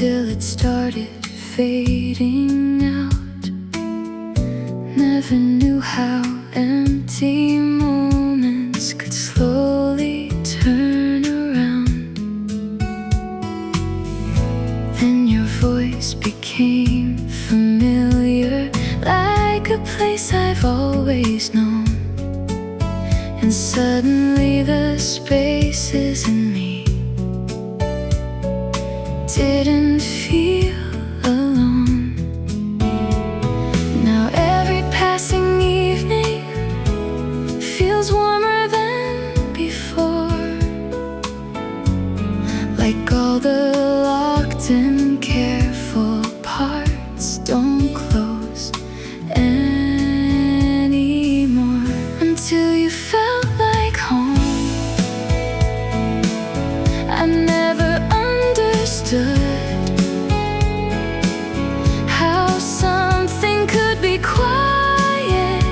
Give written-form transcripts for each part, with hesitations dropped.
Till it started fading out. Never knew how empty moments could slowly turn around. Then your voice became familiar, like a place I've always known. And suddenly the spaces in me didn't feel alone. Now every passing evening feels warmer than before, like all the locked and careful parts don't close anymore. Until you felt like home. I never understood how something could be quiet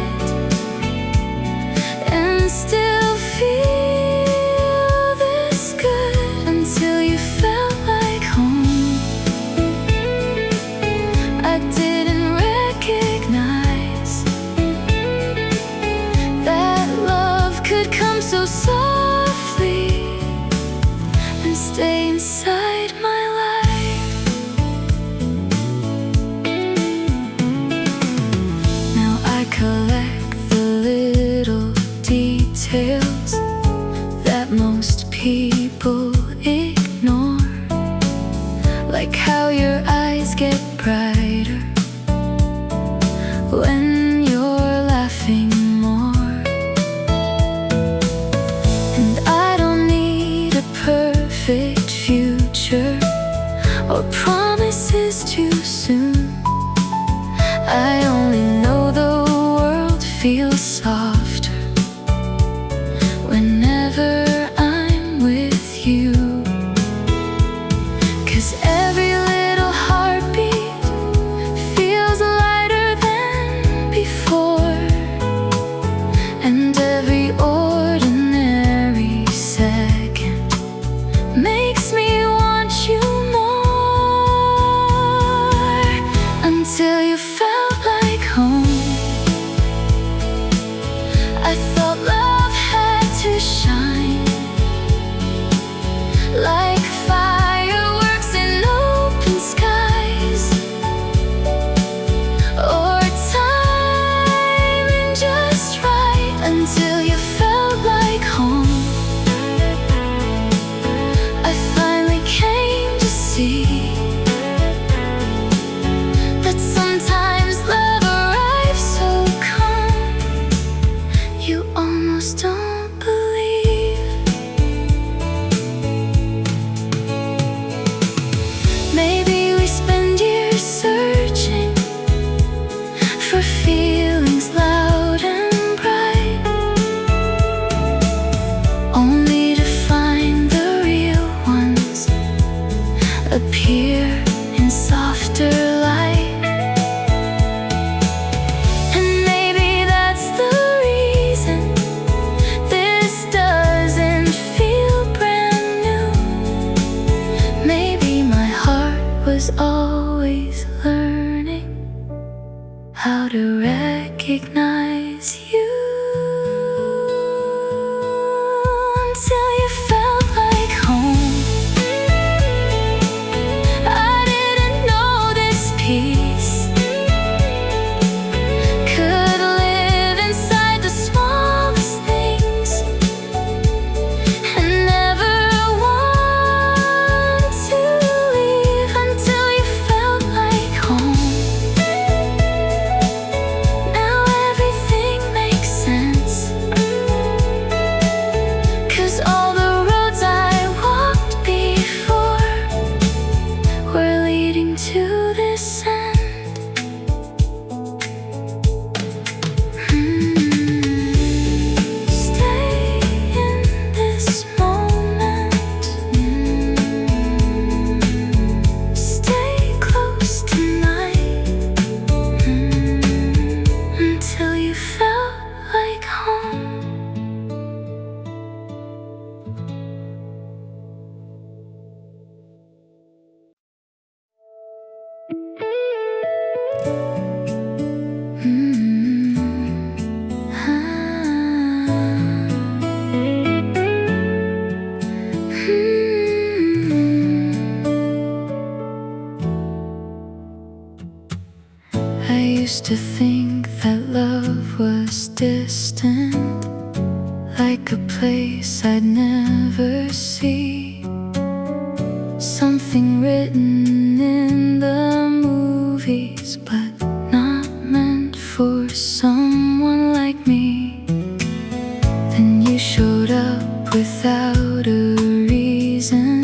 and still feel this good. Until you felt like home. I didn't recognize that love could come so softly and stay inside my life. Now I collect the little details that most people ignore, like how your eyes get brighter when you're laughing more. And I don't need a perfect future or promises too soon. I only know the world feels softer whenever I'm with you. 'Cause every little heartbeat feels lighter than before, and every ordinary second makes me want you more. Until you felt like home. I thought love had to shine like fireworks in open skies, or timing just right. Until you felt like home. I finally came to see that sometimes love arrives so calm you almost don't believe. Maybe we spend years searching for feelings loud and bright, only to find the real ones appear in softer light. And maybe that's the reason to think that love was distant, like a place I'd never see. Something written in the movies, but not meant for someone like me. Then you showed up without a reason,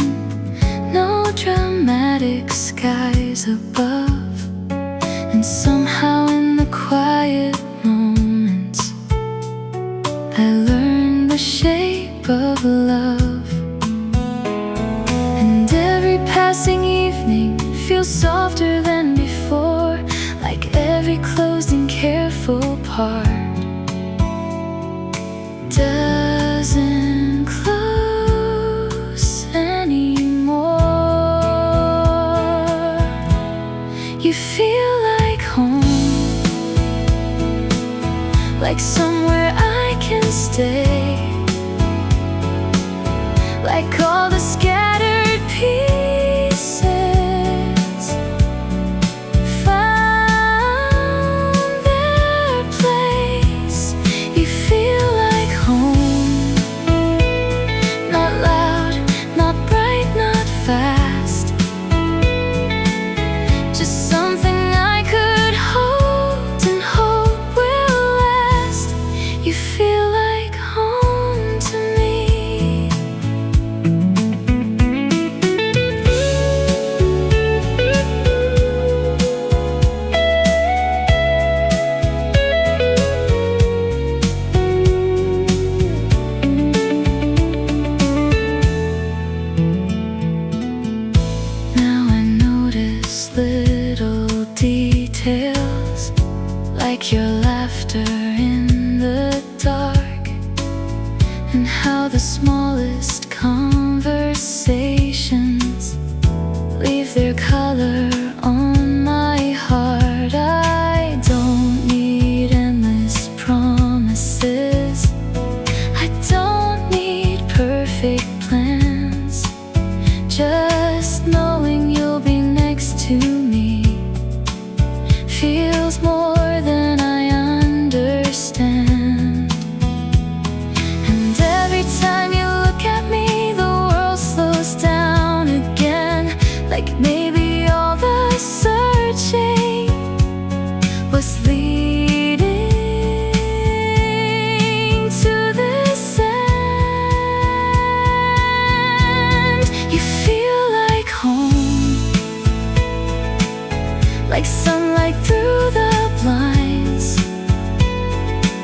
no dramatic skies above. And somehow in the quiet moments I learned the shape of love. And every passing evening feels softer than before, like every closed and careful part doesn't close anymore. You feel like home, like somewhere I can stay, like all the scattered pieces found their place. You feel like home, not loud, not bright, not fast, just something I could hold and hope will last. You feel like home to me. Now I notice little details, like your laughter in the dark, and how the smallest conversations leave their color on my heart. I don't need endless promises, I don't need perfect plans. Just knowing you'll be next to me feels more than I understand. And every time you look at me, the world slows down again, like maybe all the searching was leading to this end. You feel like home, like sunlight through the blinds,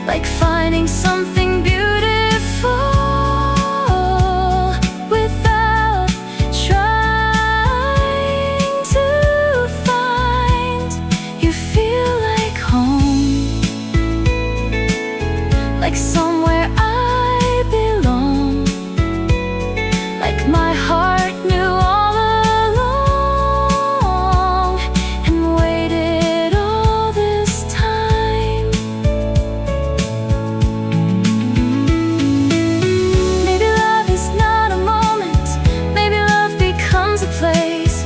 like finding something beautiful without trying to find. You feel like home, like somewhere I belong, like my heart knew all along and waited all this time. Maybe love is not a moment, maybe love becomes a place,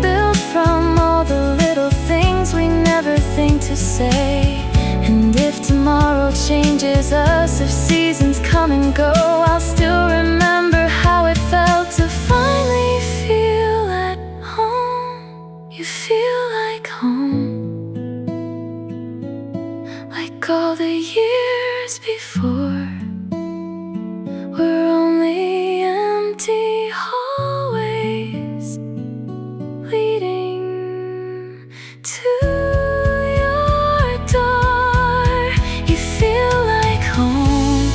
built from all the little things we never think to say. And if tomorrow changes us, if seasons come and go, I'll still remember how it felt to finally feel at home. You feel like home, like all the years before were only empty hallways leading to your door. You feel like home,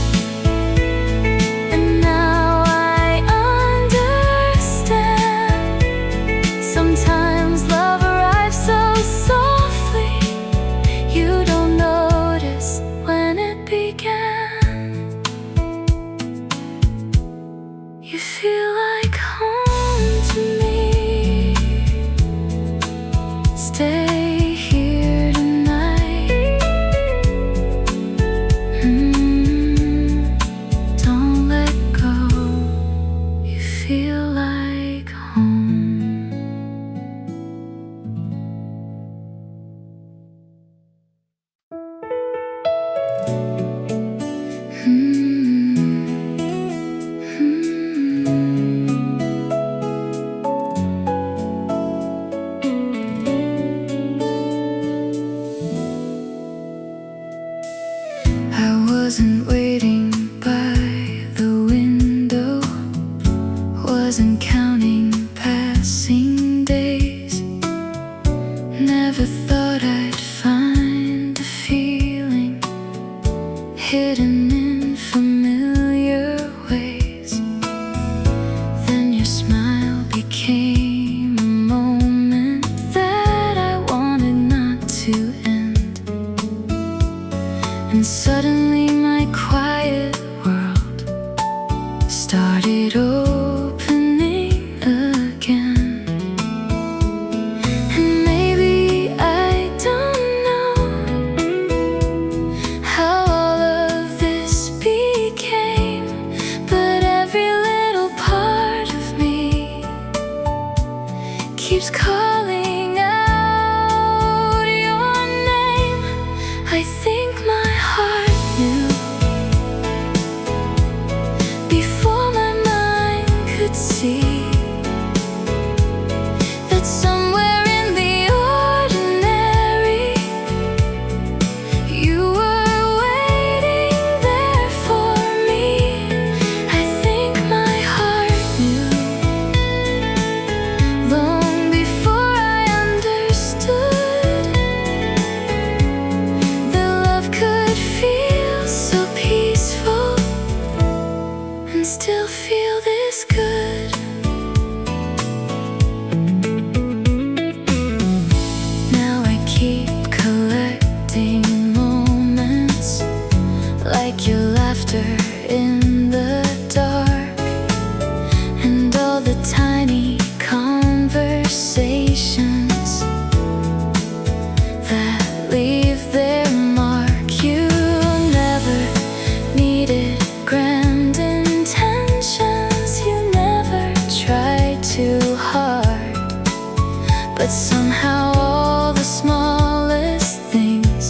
unfamiliar ways. Then your smile became a moment that I wanted not to end. And suddenly my quiet world started opening again. And maybe I don't know how all of this became, but every little part of me keeps calling out your name. I think my heart knew before my mind could see that somewhere in the ordinary you were waiting there for me. I think my heart knew long before I understood that love could feel so peaceful and still feel this good. Now I keep collecting moments like your laughter in the dark, and all the tiny conversations that leave their mark. You never needed grand intentions, you never tried too hard, but somehow all the smallest things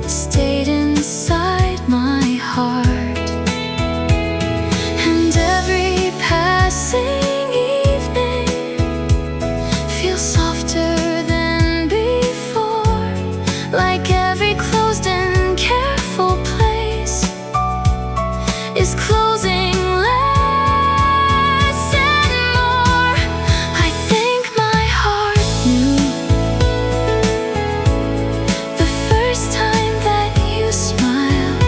stayed inside my heart. And every passing evening feels softer than before, like every closed and careful place is closing less and more. I think my heart knew the first time that you smiled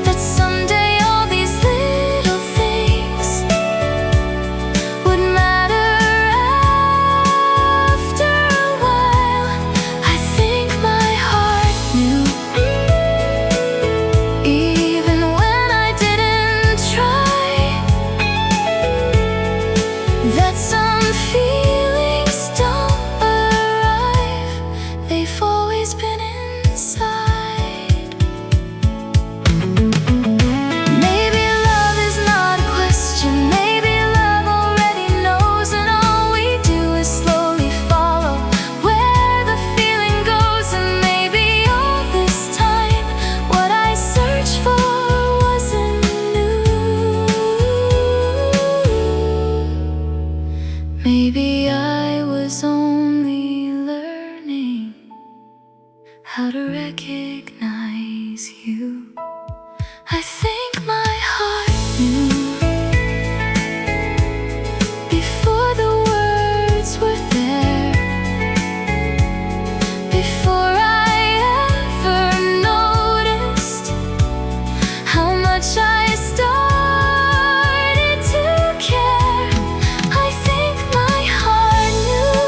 that someday all these little things would matter after a while. I think my heart knew even when I didn't try, that some feelings don't arrive, they've always been inside. Maybe love is not a question, maybe love already knows, and all we do is slowly follow where the feeling goes. And maybe all this time what I searched for wasn't new. Maybe I was only learning how to recognize you. I think my heart knew before the words were there, before I ever noticed how much I started to care. I think my heart knew,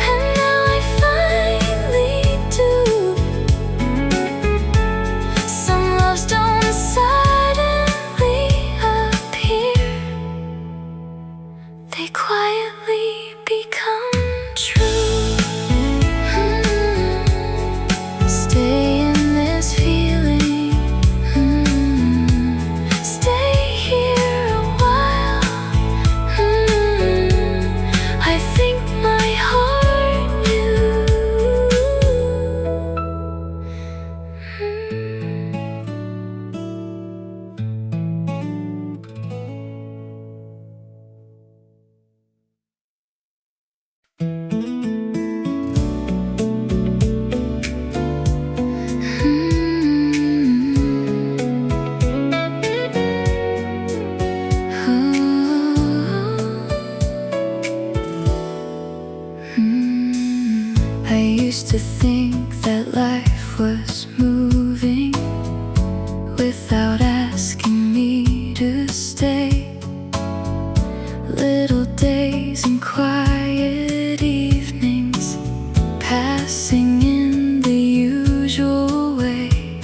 and now I finally do. Some love was moving without asking me to stay. Little days and quiet evenings passing in the usual way.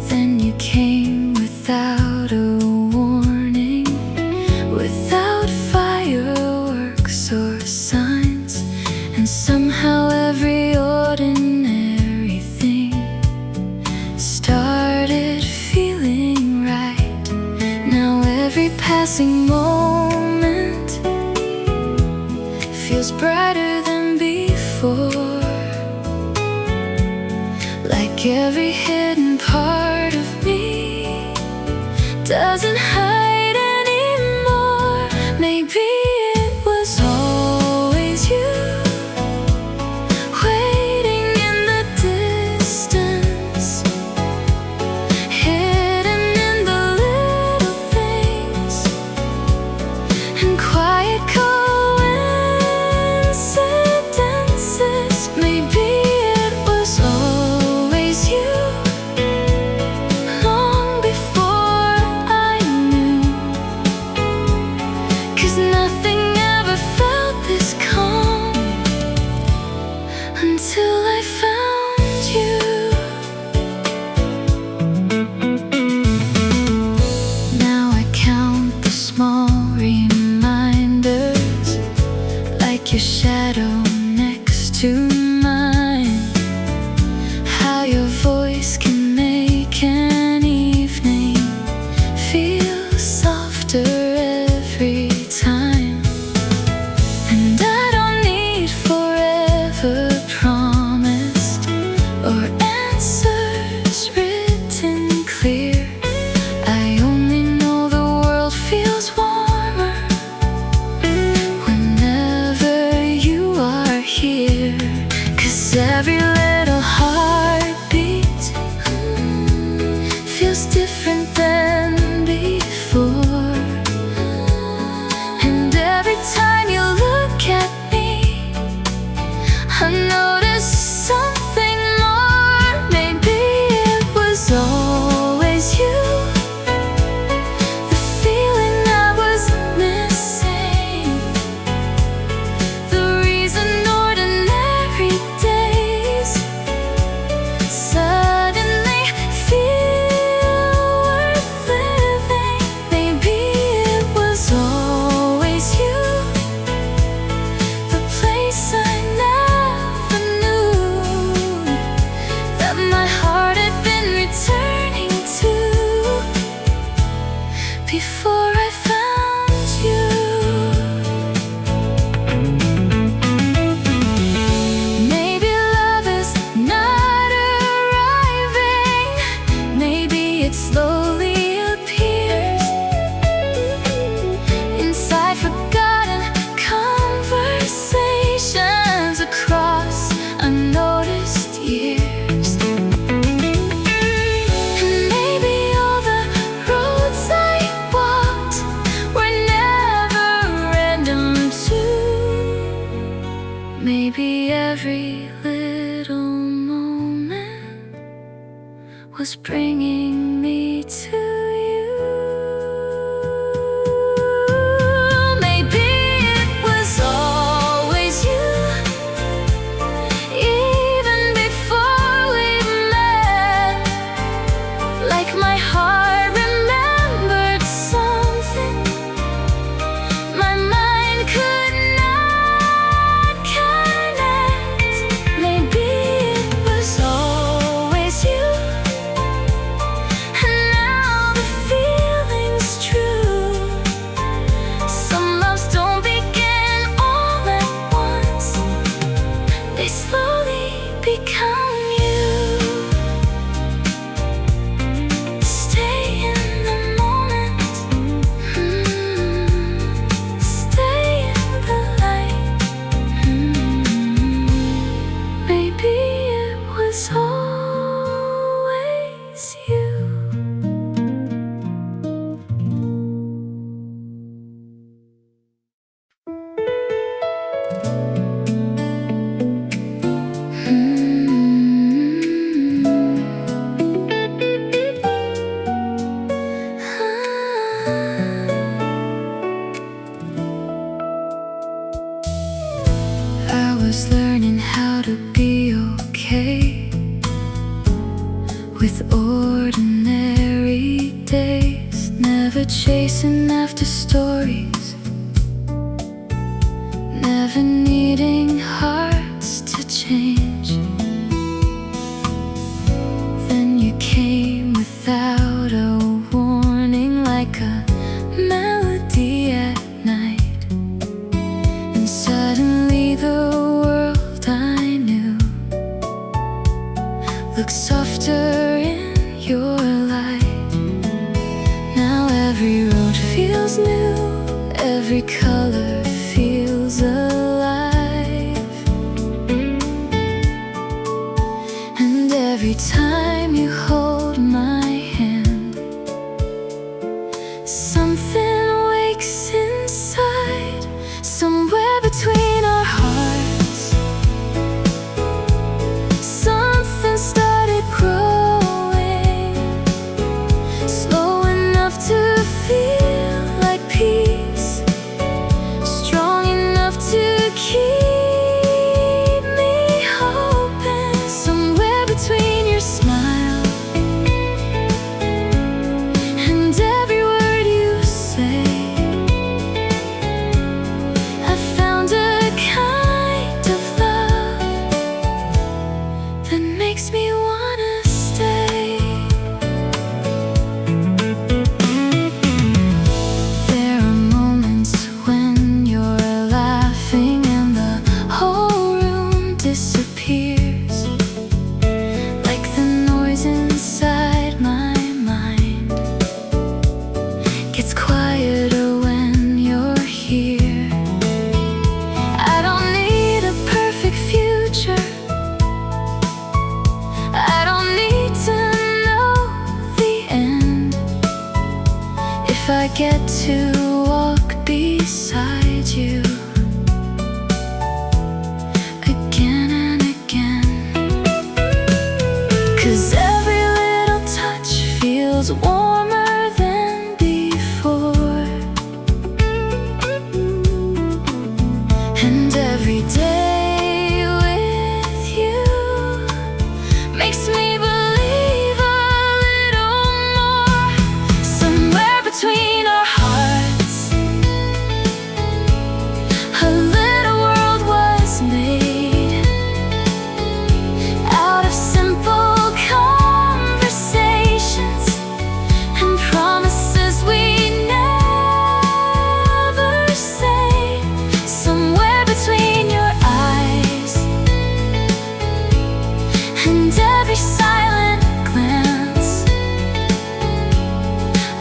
Then you came without a warning, without fireworks or signs, and somehow every ordinary thing started feeling right. Now every passing moment feels brighter than before, like every hidden part of me doesn't hide anymore. Maybe it was always you, waiting in the distance, hidden in the little things and quiet coincidences. Maybe it was always you, long before I knew, 'cause nothing ever felt this calm until I found you. Now I count the small reminders, like your shadow next to mine, how your voice can make an evening feel softer every time. And I don't need forever promised or answers written clear. I only know the world feels warmer whenever you are here. 'Cause every little heartbeat feels different than before. And every time you look at me, I notice something more. Maybe it was always you, the feeling I was missing, the reason ordinary days suddenly feel worth living. Maybe it was always you, the place I never knew that my heart had been returning to before I found you. Maybe love is not arriving, maybe it slowly appears inside forgotten conversations across unnoticed years. And maybe all the roads I walked were never random too. Maybe every little moment was bringing me to you. Maybe it was always you, even before we met, like my heart remembered something my mind could not connect. Maybe it was always you, and now with ordinary days, never chasing after stories, never needing hearts to change. Then you came without a warning, like a melody at night, and suddenly the world I knew looked softer in your light. Now every road feels new, every color feels alive, and every time you hold my hand, something wakes inside, somewhere between our hearts. Something started growing, slow enough to feel like peace, strong enough to keep me hoping. Somewhere between your smile and every word you say, I found a kind of love that makes me wanna stay. There are moments when you're laughing and the whole room disappears, like the noise inside my mind gets quieter when you're here. I don't need a perfect future, I don't need to know the end. If I get to walk beside you again and again, 'cause every little touch feels warmer than before, and every day with you makes me believe a little more. Somewhere between our hearts, a little world was made out of simple conversations and promises we never say. Somewhere between your eyes and every silent glance,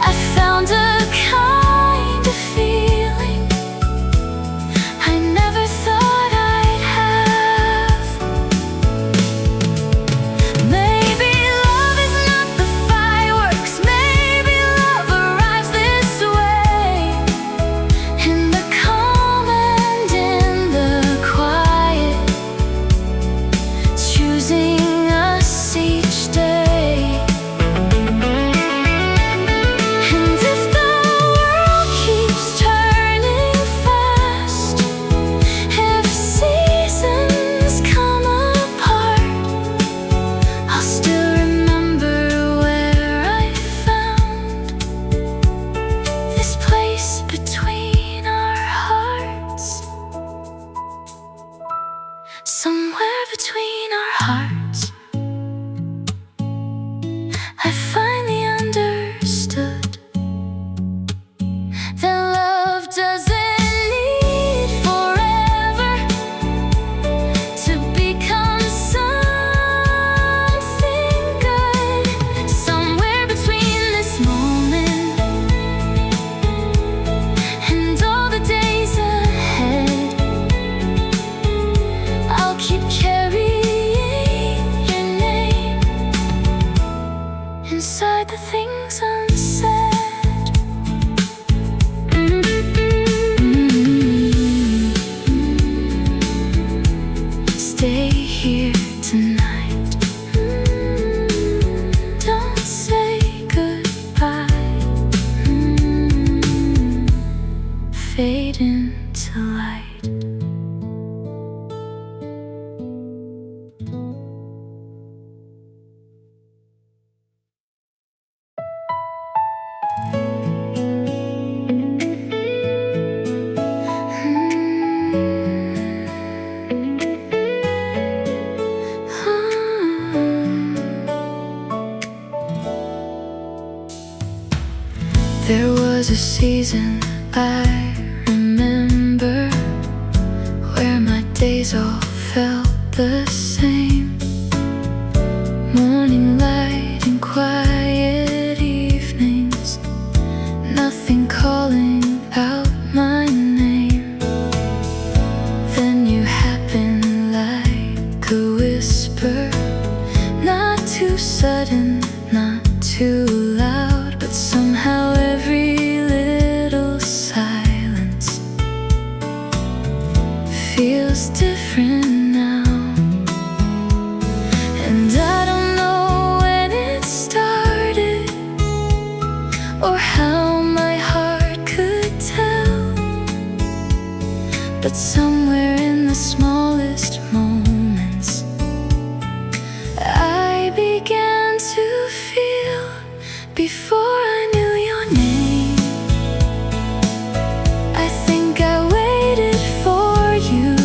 I found a kind of feeling I never thought I'd have. Maybe love is not the fireworks, maybe love arrives this way, in the calm and in the quiet, choosing us each day. And if the world keeps turning fast, if seasons come apart, I'll still remember where I found this place between our hearts. Somewhere between our hearts, I finally understood that love doesn't need forever to become something good. Somewhere between this moment and all the days ahead, I'll keep carrying your name inside the things unsaid. Stay here tonight, don't say goodbye. Fade into light. There was a season I remember where my days all felt the same. Morning light and quiet evenings, nothing calling out my name. Then you happen like a whisper, not too sudden, not too loud, but somehow every little silence feels different now. And I don't know when it started or how my heart could tell, but somewhere in the smallest moments I began to feel. Before I knew your name, I think I waited for you.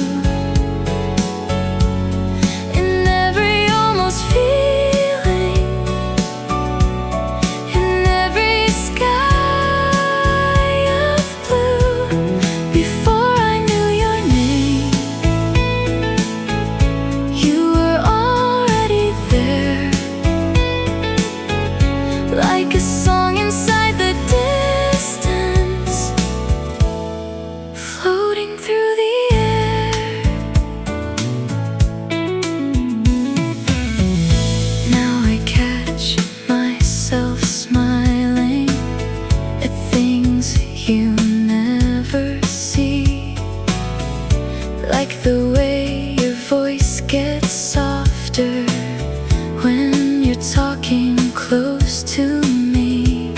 In every almost feeling, in every sky of blue. Before I knew your name, you were already there, like a song inside the distance, floating through the air. Now I catch myself smiling at things you never see, like the way your voice gets softer when you're talking close to me.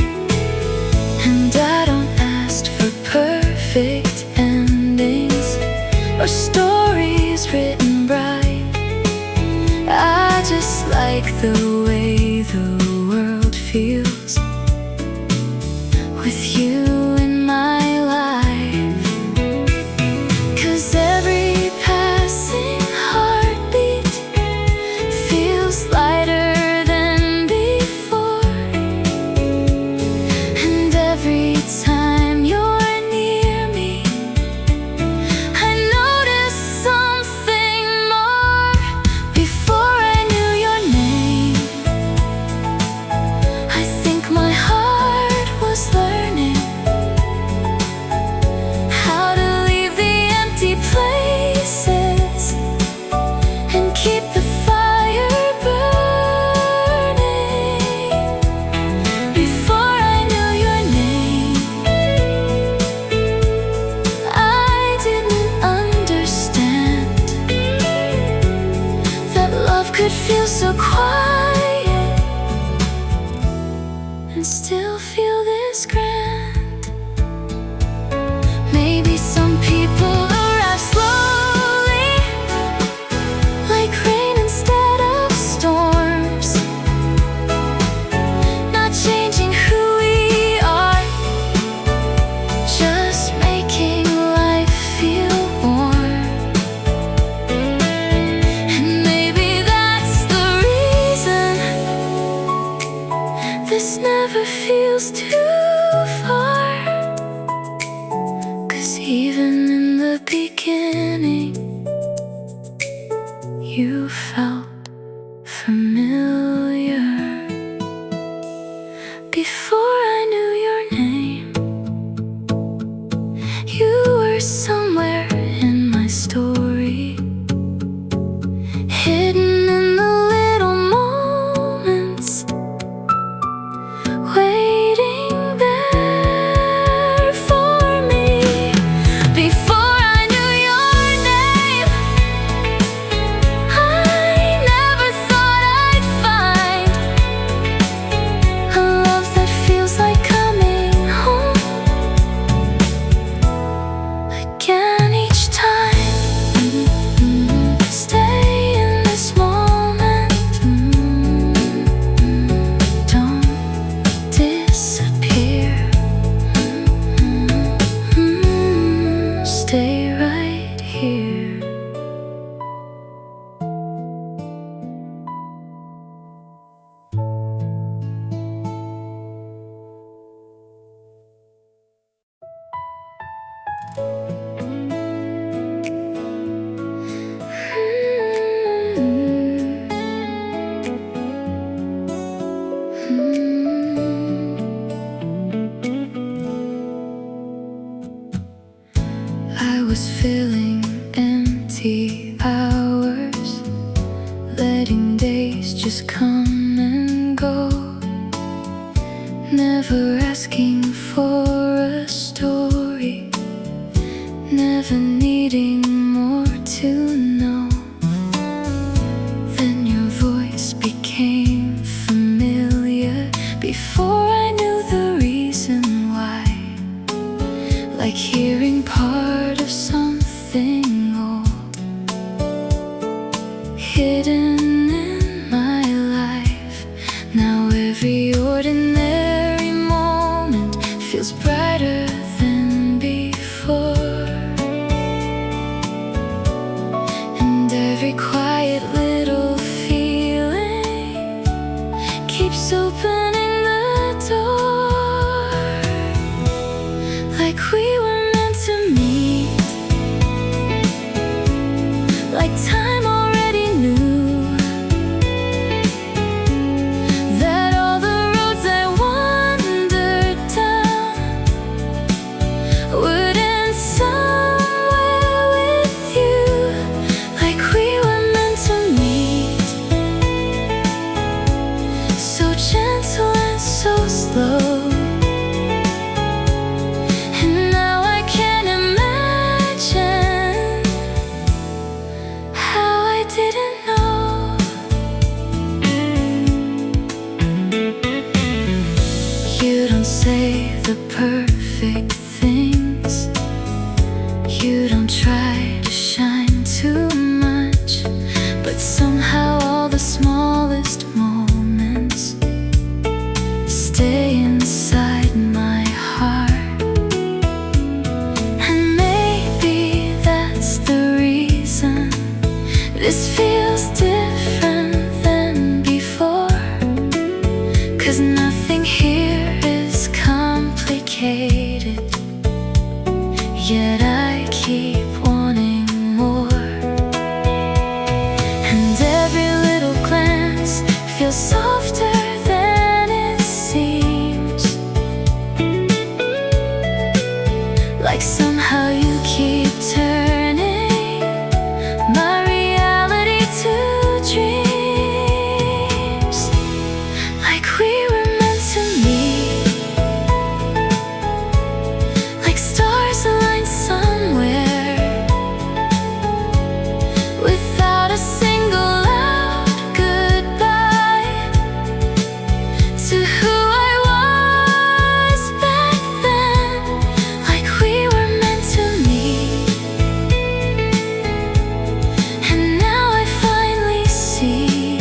And I don't ask for perfect endings or stories written bright. I just like the way the world feels with you in my life. 'Cause every passing heartbeat feels lighter than before, and every time you're near me, I notice something more. Before I knew your name, I think my heart was learning how to leave the empty places and keep the fire burning. Before I knew your name, I didn't understand that love could feel so quiet and still feel this grand. Maybe some people arrive slowly, like rain instead of storms, not changing who we are, just making life feel warm. And maybe that's the reason this never feels too far. 'Cause even in the beginning, you felt familiar. Before I knew your name, you were somewhere in my story, hidden in the little moments, waiting never asking for a story, never needing more to know. Then your voice became familiar before I knew the reason why, like hearing part of something old, hidden in my life. Now every ordinary moment feels brighter than before, and every quiet little feeling keeps opening the door, like we were meant to meet, like time already knew that all the roads I wandered down would end somewhere with you, like we were meant to meet, so gentle and so slow. And now I can't imagine how I didn't know. You don't say the perfect things, you don't try to shine too much, but somehow all the smallest moments stay inside my heart. And maybe that's the reason this feels different than before, 'cause nothing here is complicated, yet I keep wanting more. And every little glance feels softer than it seems, like somehow you keep turning my reality to dreams, like we were meant to meet, like stars aligned somewhere, without a single loud goodbye to who I was back then, like we were meant to meet. And now I finally see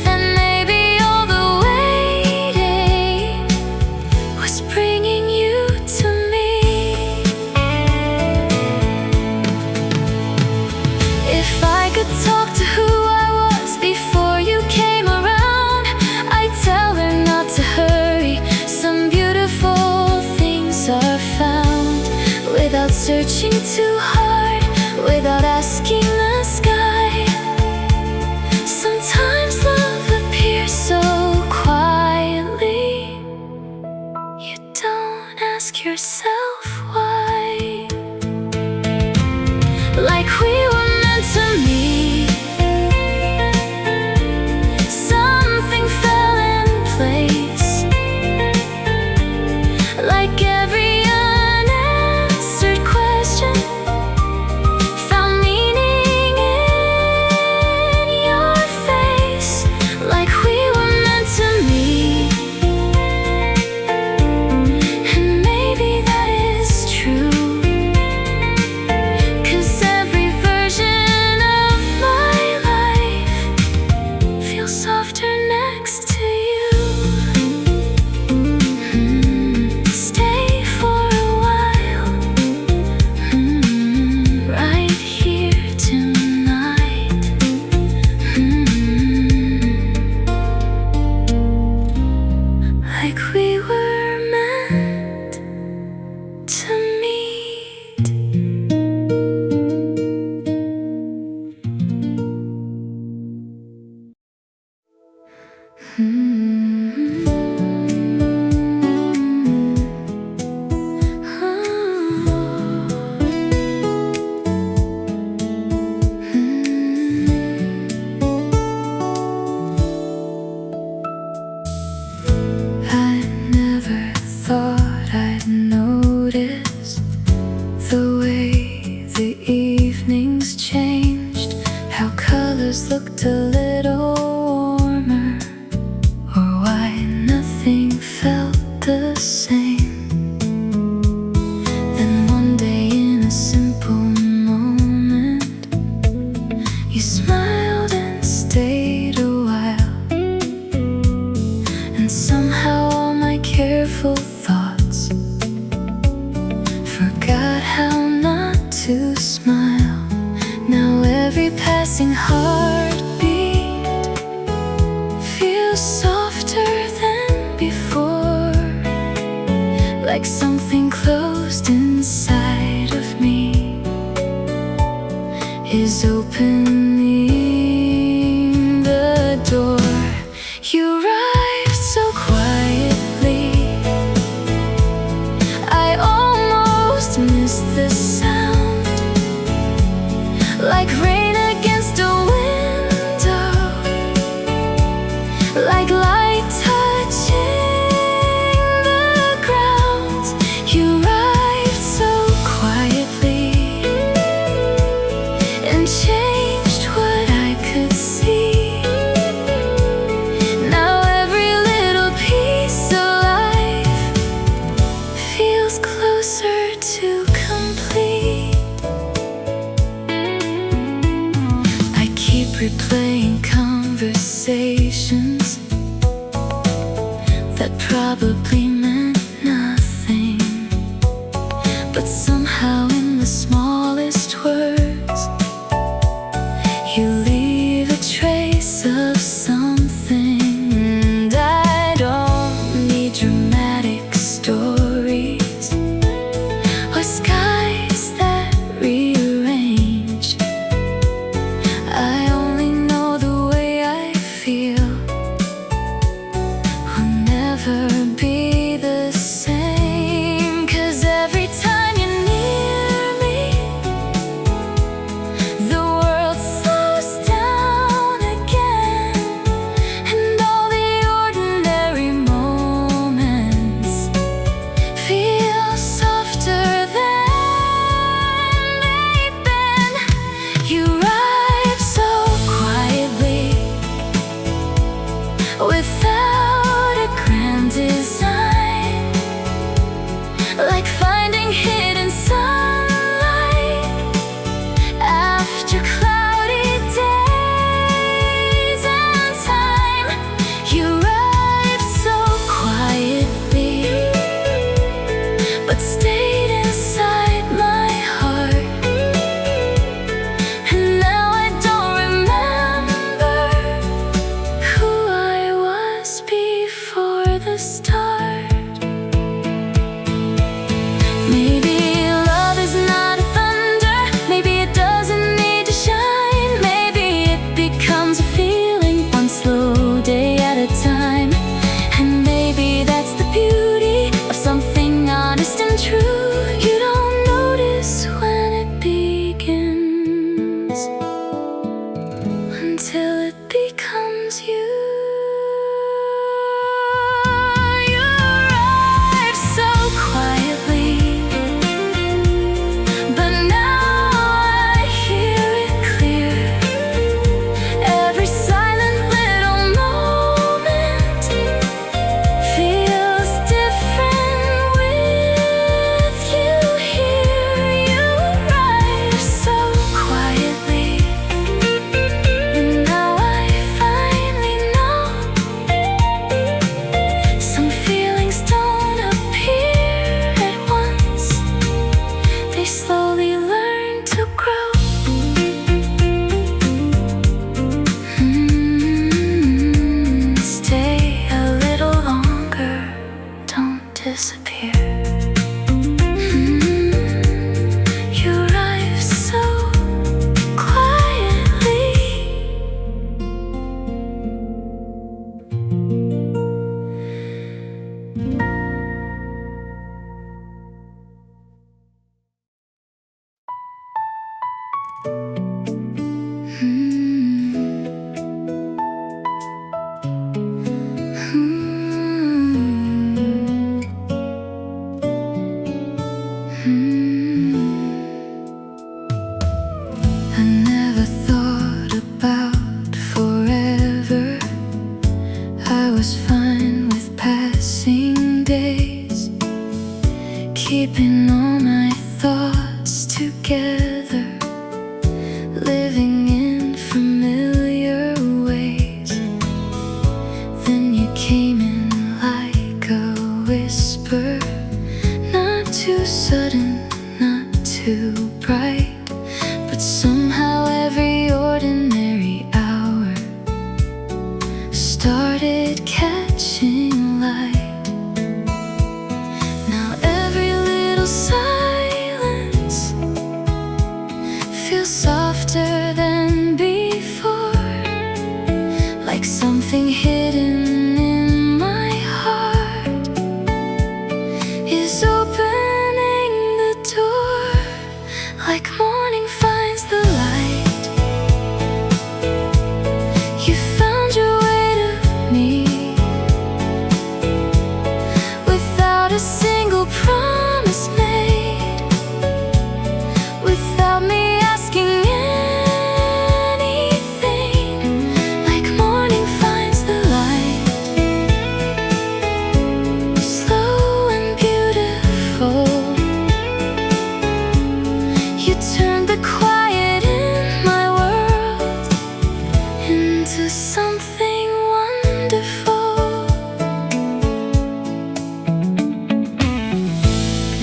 that maybe all the waiting was bringing you to me. If I could talk to who I was before you came around, I'd tell her not to hurry. Some beautiful things are found without searching too hard, without asking the sky. Sometimes love appears so quietly, you don't ask yourself why, like we were meant to meet. Something fell in place, like every unanswered question found meaning in your face, like we were meant to meet. And maybe that is true, 'cause every version of my life feels softer next to you. Stay for a while, right here tonight. Like we were meant to meet. like something closed inside of me is opening the door. You arrived so quietly, I almost missed the sound, like rain against a window, like light touching the ground. You arrived so quietly and changed what I could see. Now every little piece of life feels closer to complete. I keep replaying conversations that probably meant nothing, but somehow in the smallest words you leave a trace of something. And I don't need dramatic stories or skies that rearrange. I only know the way I feel will never be the same. 'Cause every time you're near me, the world slows down again, and all the ordinary moments feel softer than they've been. You arrive so quietly, without a grand design, like finding hidden sunlight after cloudy days and time. You arrived so quietly, but stayed inside my heart. And now I don't remember who I was before the start. Maybe love is not a thunder, maybe it doesn't need to shine. Maybe it becomes a feeling, one slow day at a time. And maybe that's the beauty of something honest and true. You don't notice when it begins until it becomes you. You arrived so quietly, but now I hear it clear. Every silent little moment feels different with you here. You arrived so quietly, and now I finally know some feelings don't appear at once, they slowly learn to grow. Stay a little longer, don't disappear. You arrive so quietly. I never thought about forever. I was fine with passing days, keeping all my thoughts together, living in familiar ways. Then you came in like a whisper, not too sudden, not too bright, but somehow every ordinary hour started catching light. Now like something hidden in my heart is opening the door, like morning finds the light. You found your way to me without a single promise made, without me asking something wonderful.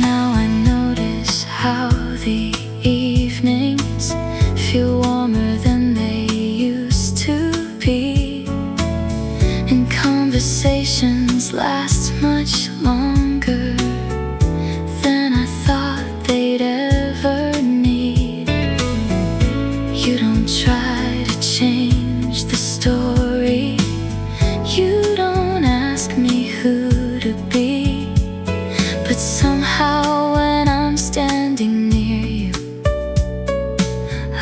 Now I notice how the evenings feel warmer than they used to be, and conversations last much longer than I thought they'd ever need. You don't try to change the story, you don't ask me who to be, but somehow when I'm standing near you,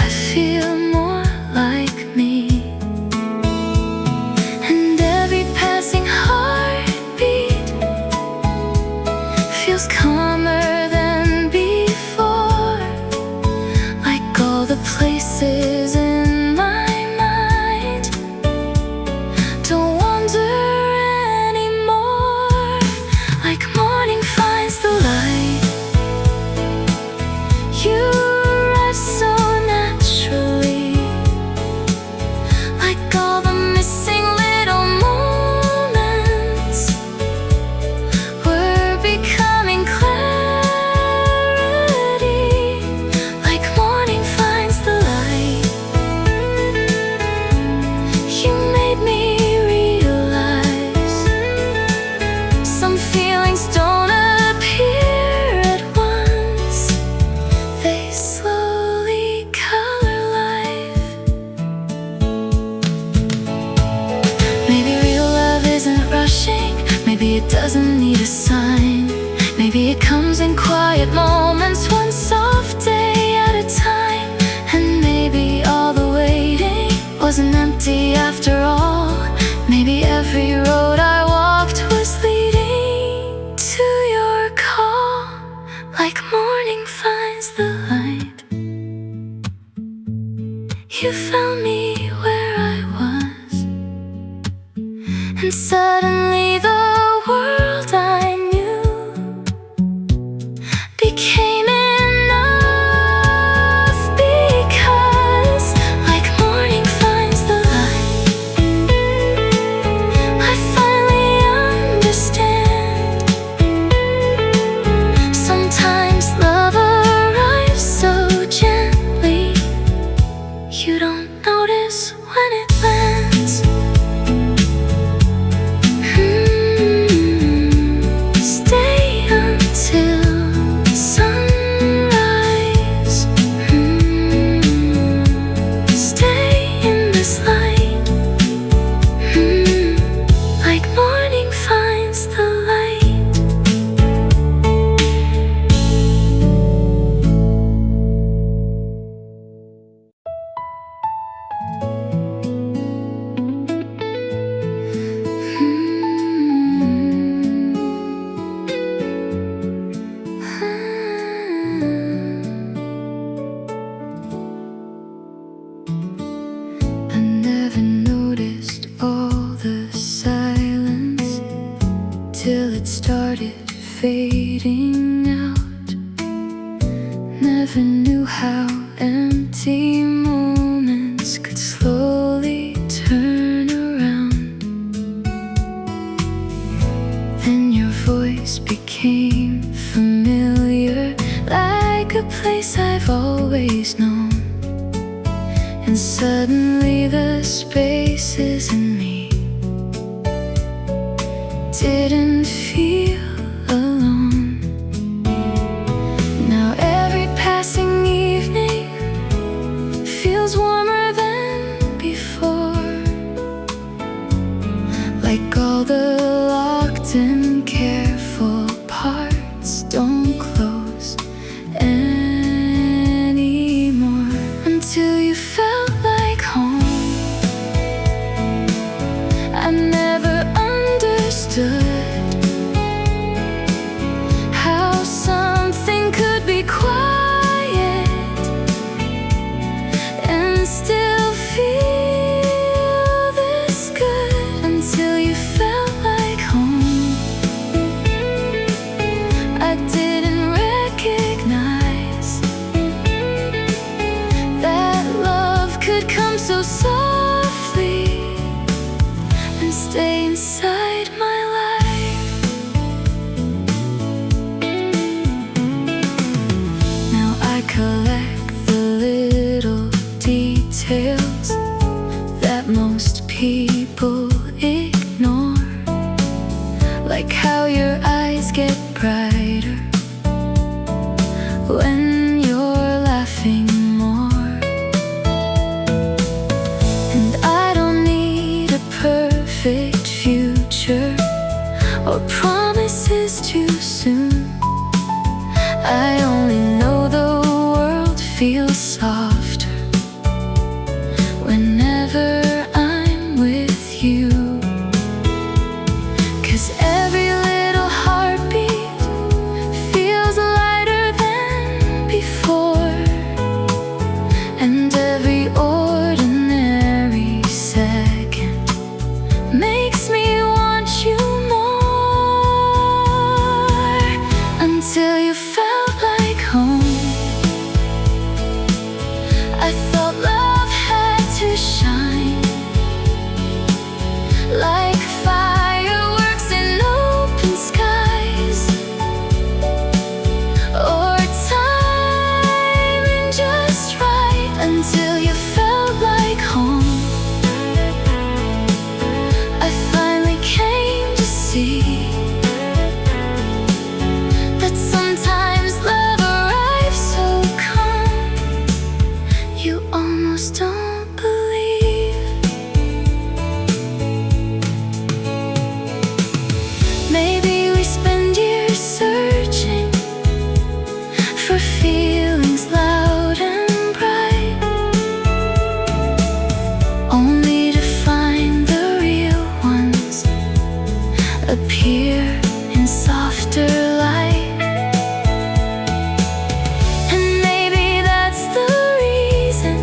I feel more like me. And every passing heartbeat feels calmer than before, like all the places in my don't wander anymore, like morning finds the light. You arrive so naturally, like all the missing little moments were becoming clarity, like morning finds the light. You made me don't appear at once, they slowly color life. Maybe real love isn't rushing, maybe it doesn't need a sign, maybe it comes in quiet moments, one soft day at a time. And maybe all the waiting wasn't empty after all, maybe every road I walked was leading to your call, like morning finds the light. You found me where I was, and suddenly the world I knew became enough, because like morning finds the light, I finally understand. Sometimes love arrives so gently, you don't notice when it lands. Stay until sunrise. Stay in this light. Like morning finds the light. I never noticed all the silence till it started fading out. Never knew how empty moments could slowly turn around. Then your voice became familiar, like a place I've always known. And suddenly the spaces in me didn't feel alone. Now every passing evening feels warmer than before, like all the locked and careful parts don't close anymore until you felt like home. I never understood how something could be quiet and still feel this good until you felt like home. I didn't recognize that love could come so softly and stay inside my life. Now I collect the little details that most people ignore, like how your eyes get brighter when you're laughing more. And I don't need a perfect future or promises too soon. I only know the world feels softer whenever I'm with you. 'Cause every little heartbeat feels lighter than before, and every ordinary second makes me want you more until you felt like home. I thought love had to shine like fireworks in open skies, or timing just right until you felt like home. I finally came to see that sometimes love arrives so calm you almost don't believe. Maybe we spend years searching for feelings loud and bright, only to find the real ones appear in softer light. And maybe that's the reason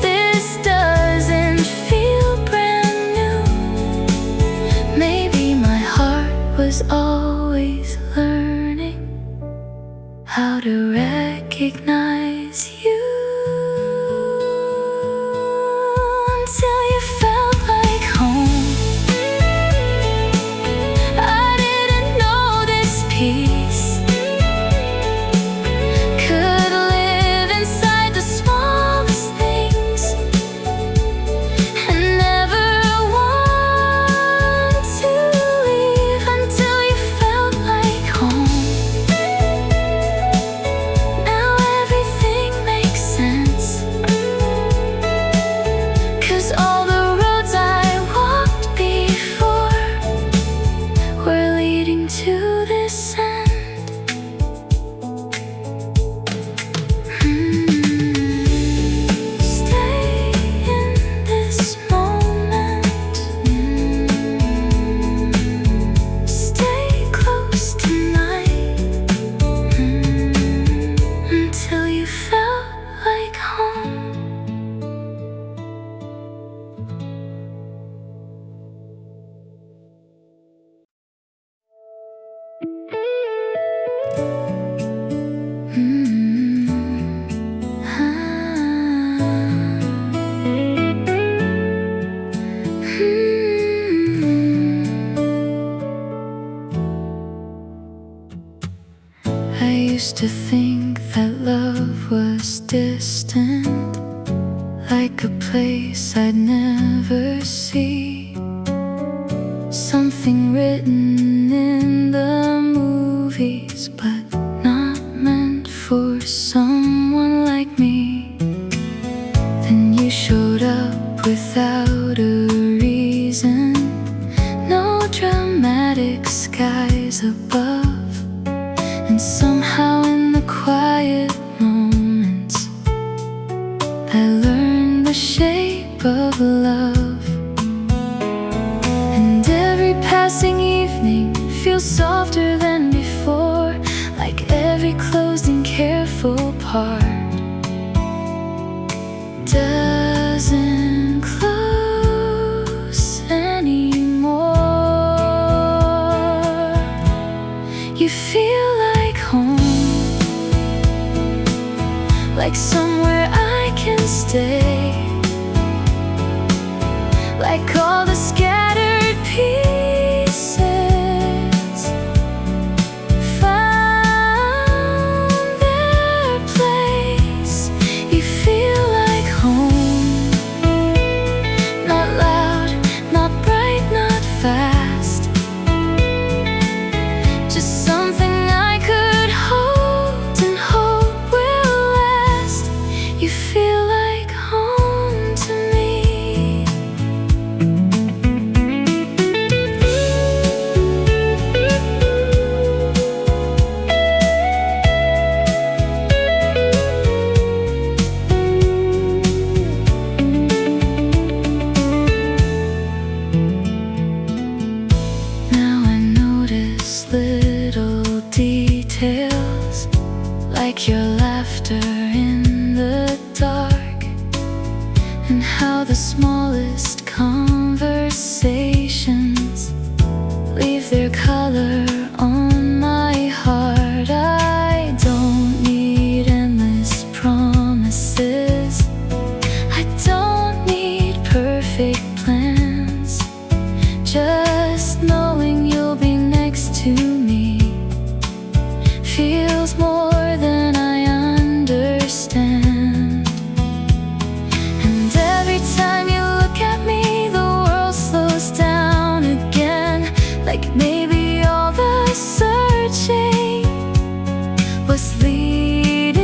this doesn't feel brand new. Maybe my heart was always learning how to recognize you until you felt like home. I didn't know this peace could live inside the smallest things, and never want to leave until you felt like home. Now everything makes sense, 'cause all the roads I walked before were leading to this end. Stay in this moment. Stay close tonight until you felt like home. I used to think that love was distant, like a place I'd never see, something written in the movies, but not meant for someone like me. Then you showed up without a reason, rise above, and somehow in the quiet moments I learn the shape of love. And every passing evening feels softer than before, like every closed and careful part doesn't close anymore. You feel like home, like somewhere I can stay, like all the scattered pieces found their place. You feel like home, not loud, not bright, not fast, just something I could hold and hope will last. You feel like home to me. Now I notice little details, like your laughter in the dark, and how the smallest conversations leave their color on my heart. I don't need endless promises, I don't need perfect plans. Just knowing you'll be next to me feels more than I understand. And every time you look at me, the world slows down again, like maybe all the searching was leading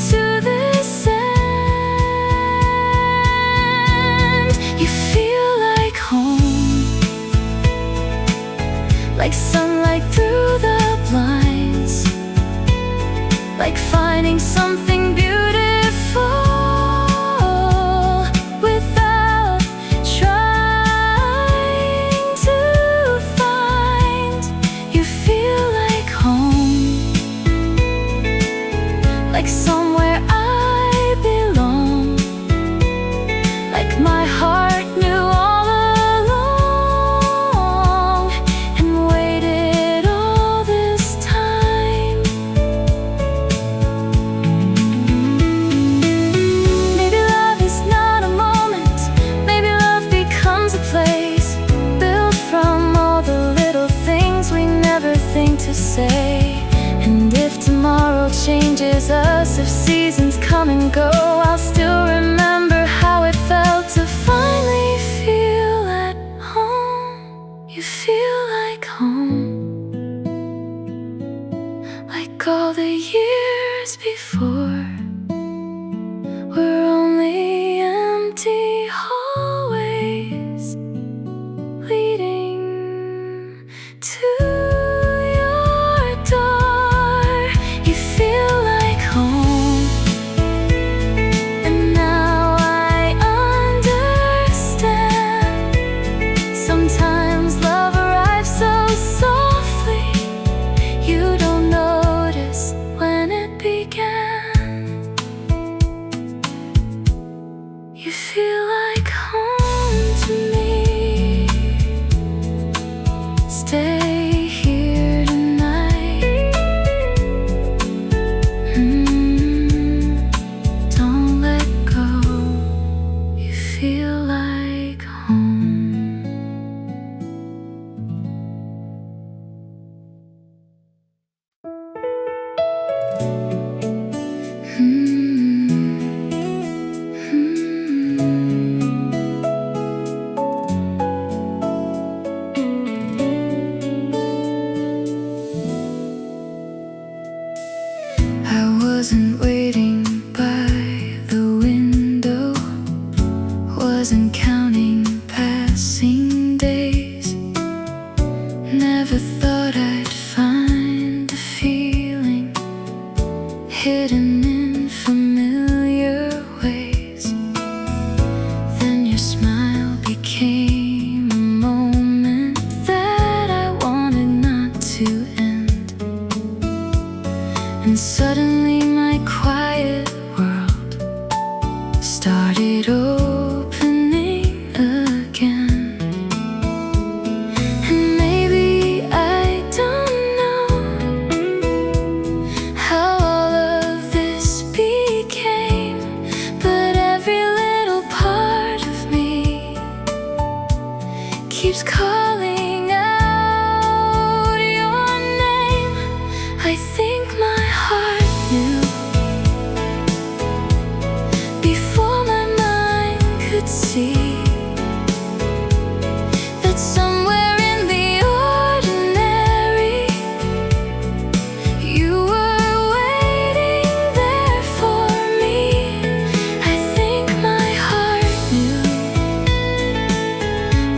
to this end. You feel like home, like sunlight through the blinds, like finding something beautiful without trying to find. You feel like home, like somewhere I belong, like my heart knew all along and waited all this time. Maybe love is not a moment, maybe love becomes a place, built from all the little things we never think to say. And if tomorrow changes us, if seasons come and go, I'll still remember how it felt to finally feel at home. You feel like home, like all the years before were only empty hallways leading to your door. You feel like home, and now I understand. Sometimes love arrives so softly, you don't notice when it began. You feel like home to me. Stay here tonight. Don't let go. You feel like home. wasn't waiting by the window, wasn't counting passing days. keeps calling out your name. I think my heart knew before my mind could see that somewhere in the ordinary you were waiting there for me. I think my heart knew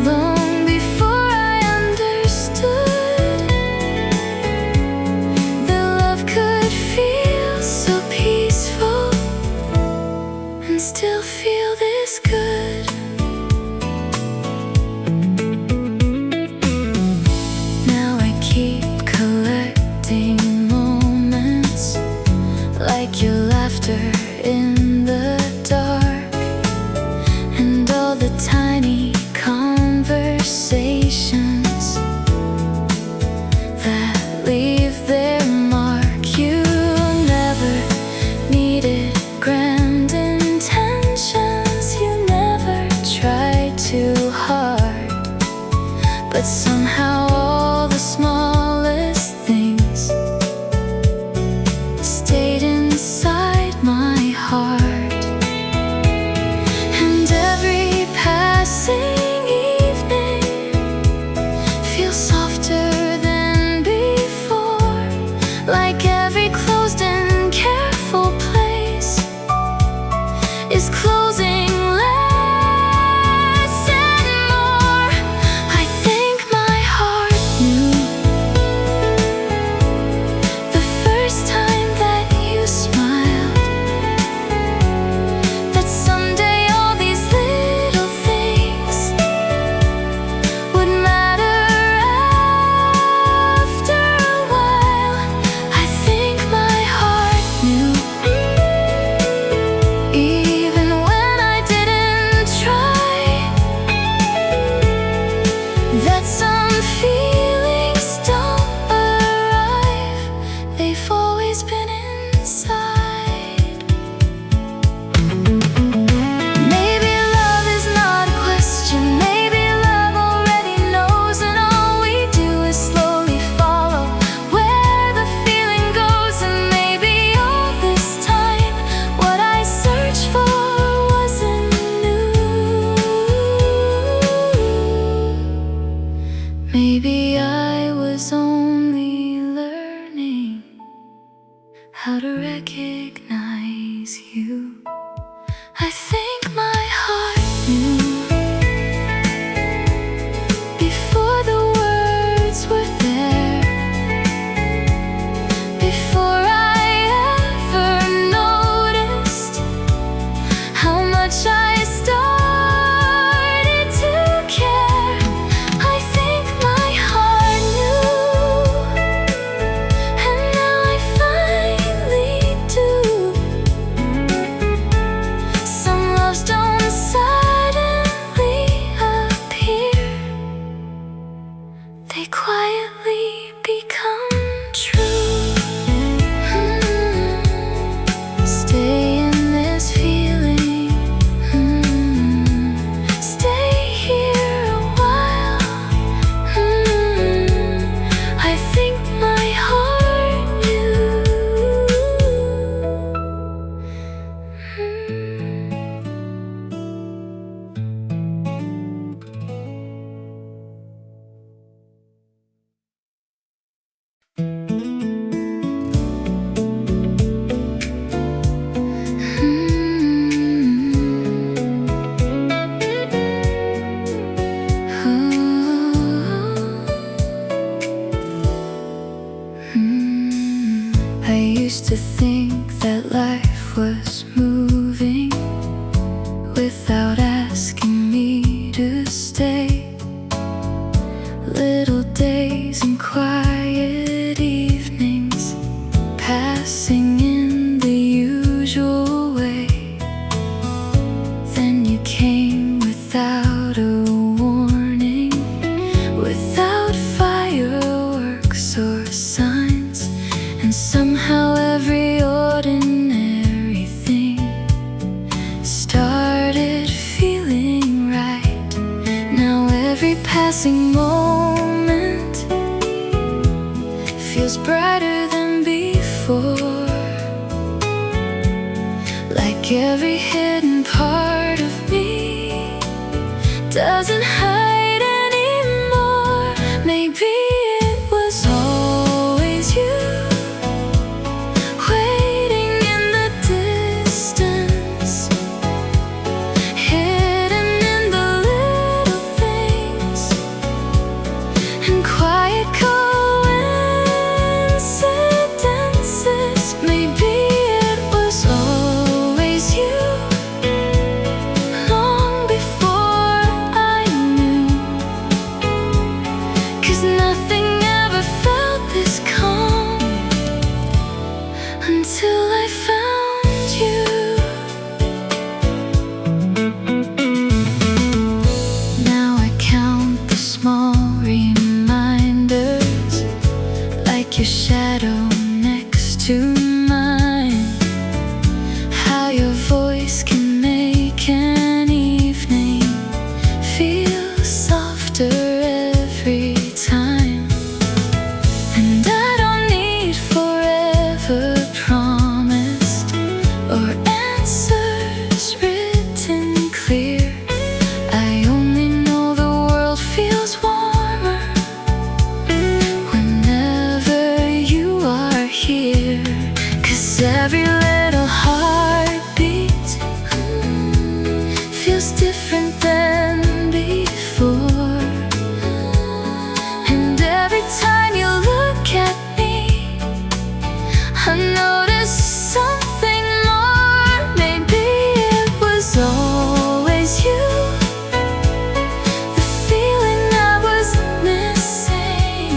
long before I understood that love could feel so peaceful and still feel this good. Now I keep collecting moments like your laughter in the dark, and all the tiny conversations that leave their mark. You never needed grand intentions, you never tried too hard, but somehow all the smallest things stayed inside my heart. And every passing evening feels softer than before, like every closed and careful place is closing less and more. I think my heart every passing moment feels brighter than before, like every hidden part of me doesn't hide anymore. Maybe it was always you, waiting in the distance, hidden in the little things and quiet coincidences. Maybe it was always you, long before I knew, 'cause nothing ever felt this calm until I found you. Now I count the small reminders, like your shadow next to mine, how your voice can make an evening feel softer every time. And I don't need forever promised or answers written clear. I only know the world feels warmer whenever you are here. 'Cause every little heartbeat feels different than before. And every time you look at me, I notice something more. Maybe it was always you, the feeling I was missing,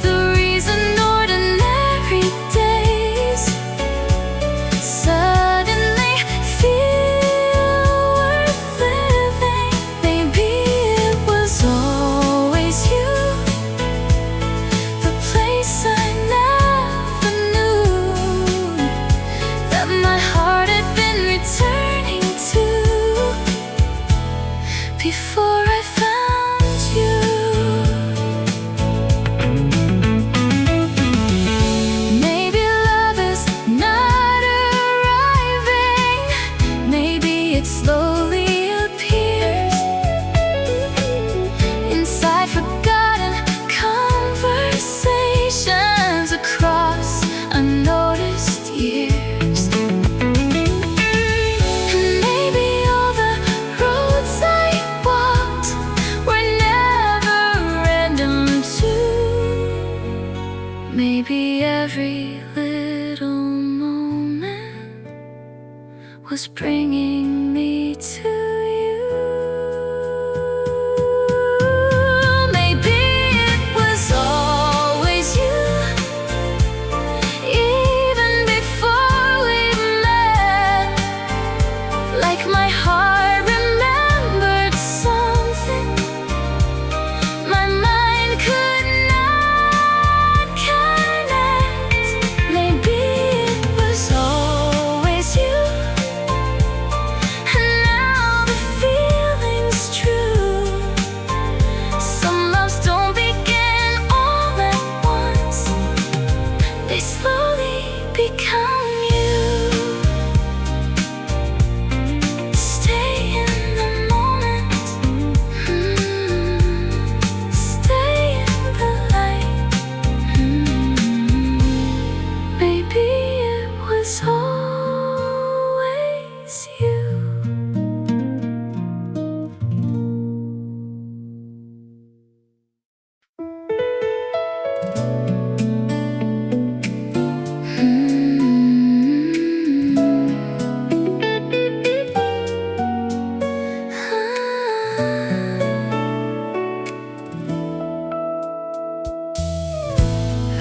the reason ordinary days suddenly feel worth living. Maybe it was always you, the place I never knew that my heart had been returning to before I found you. Maybe love is not arriving, maybe it slowly appears inside forgotten conversations across unnoticed years. And maybe all the roads I walked were never random too. Maybe every little moment was bringing me to you. Maybe it was always you, even before we met, like my heart remembered something my mind could not connect. Maybe it was always you, and now the feeling's true. Some loves don't begin all at once, they slowly become you. Stay in the moment, stay in the light. Maybe it was always you.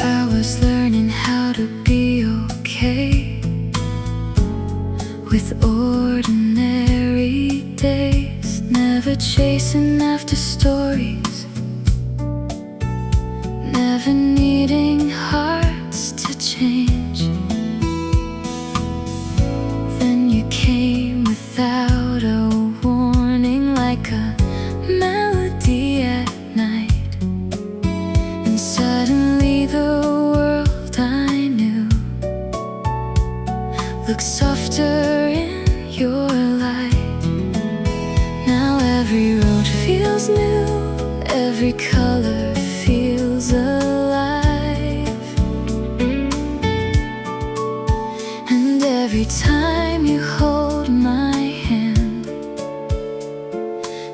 I was learning how to be okay with ordinary days, never chasing after stories, never needing hearts to change. Then you came without a warning, like a Every road feels new, every color feels alive. And every time you hold my hand,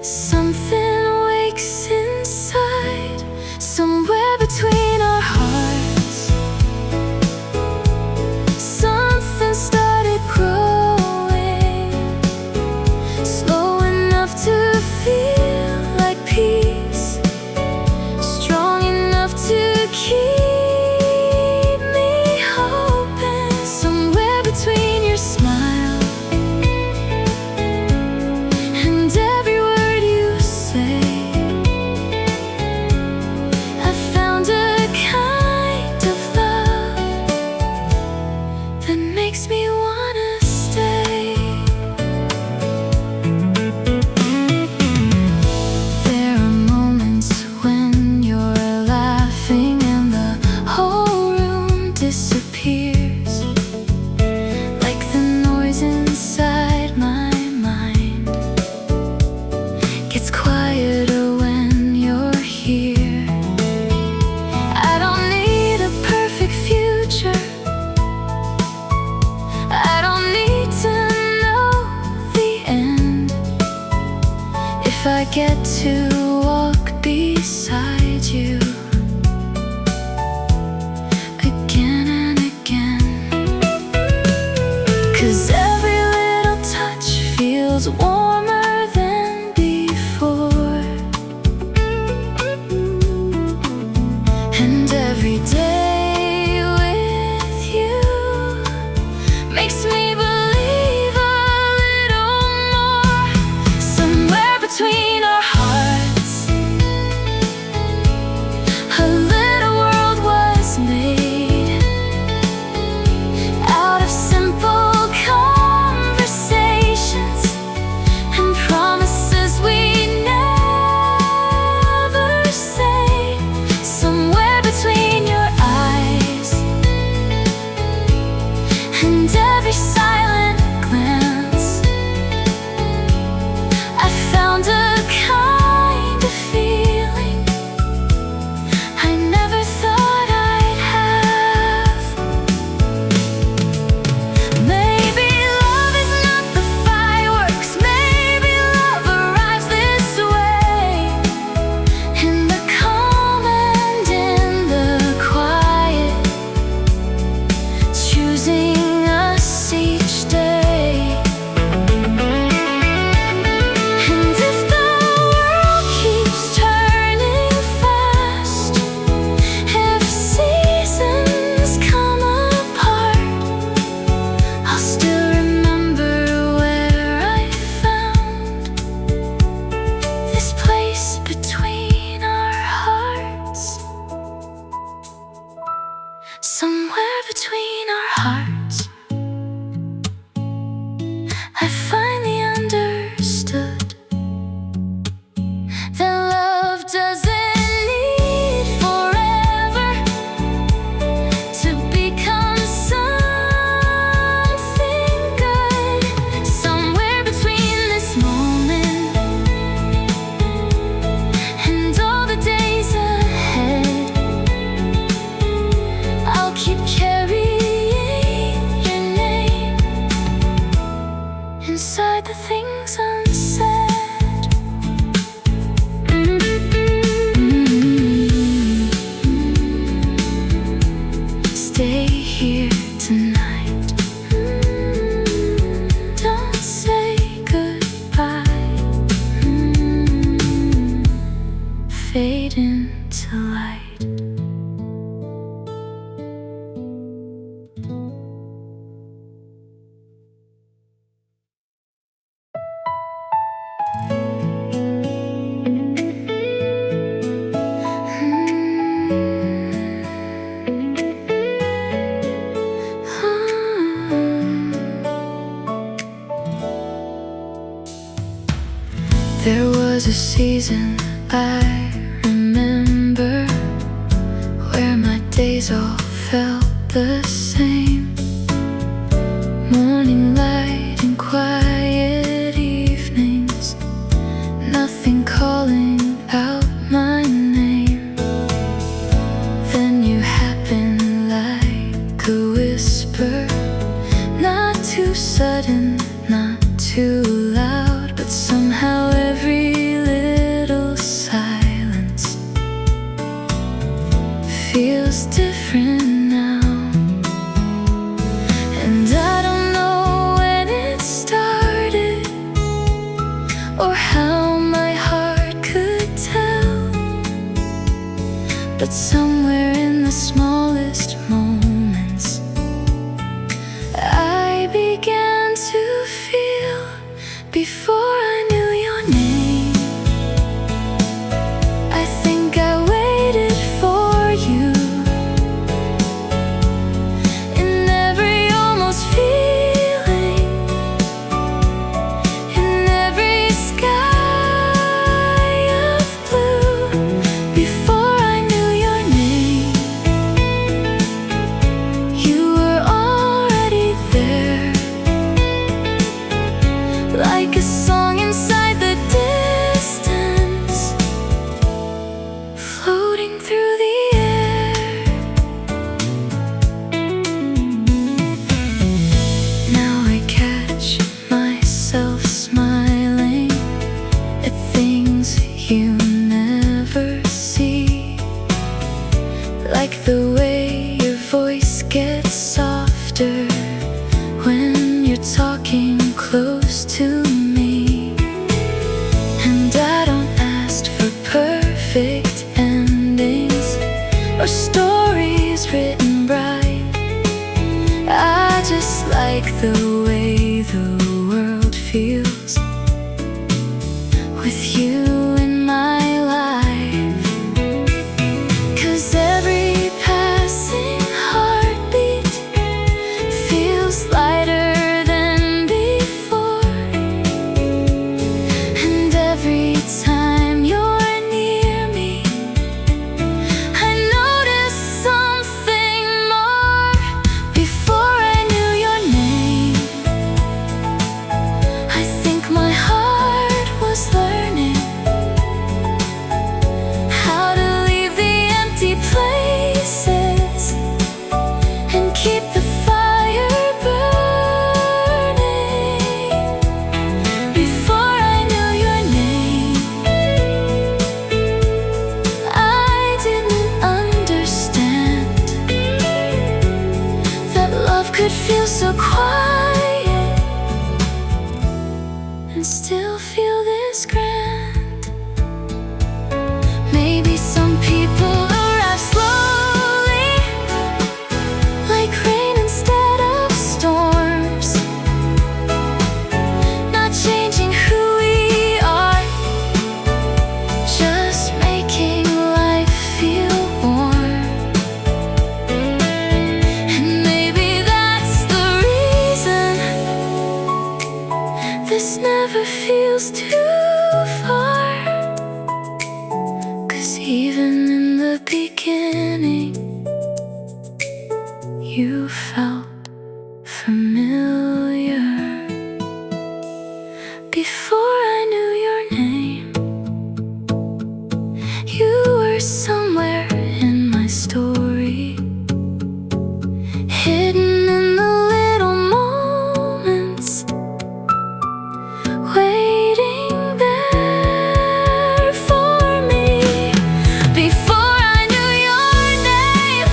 something wakes inside, somewhere between our hearts. Something started growing, slow enough to feel like peace, strong enough to keep me hoping. Somewhere between your smile and every word you say, I found a kind of love that makes me wanna stay. There are moments when you're laughing and the whole room disappears, like the noise inside my mind gets quieter when you're here. I don't need a perfect future, I don't need to know the end. If I get to walk beside you again and again, 'cause every little touch feels warmer than before. And every day with you makes me believe a little more. Somewhere between our hearts, a little world was made out of simple conversations and promises we never say. Somewhere between your eyes and every silent glance, I found a kind of feeling I never thought I'd have. Maybe love is not the fireworks, maybe love arrives this way, in the calm and in the quiet, choosing us each day. And if the world keeps turning fast, if seasons come apart, I'll still remember where I found this place between our hearts. Somewhere between our hearts, I finally understood that love doesn't need forever to become something good. Somewhere between this moment and all the days ahead, I'll keep carrying your name inside the things unsaid. Stay here tonight. Don't say goodbye. Fade into light. There was a season I remember where my days all felt the same. Morning light and quiet evenings, nothing But somewhere in the smallest moments, I began to feel before I knew your name. I think I waited for you in every almost feeling, in every sky of blue. Before I knew your name, you were already there, like a song inside the distance, floating through the air. Now I catch myself smiling at things you never see, like the way your voice gets softer when you're talking close to me. And I don't ask for perfect endings or stories written bright. I just like the way the world feels with you in my life. 'Cause every passing heartbeat feels lighter than before, and every time you're near me, I notice something more. Before I knew your name, I think my heart was learning how to leave the empty places and keep the fire burning. Before I knew your name, I didn't understand that love could feel so quiet and still feel this grand. Maybe some people arrive slowly, like rain instead of storms, not changing who we are, just making life feel warm. And maybe that's the reason this never feels too far. 'Cause even in the beginning, you felt familiar. Before I knew your name, you were somewhere in my story, hidden in the little moments, waiting there for me. Before I knew your name,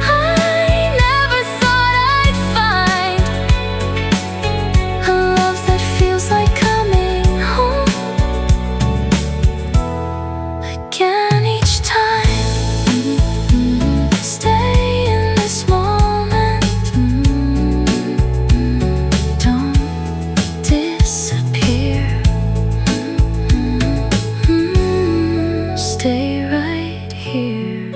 I never thought I'd find a love that feels like coming home again each time. Stay in this moment, don't disappear. Stay right here.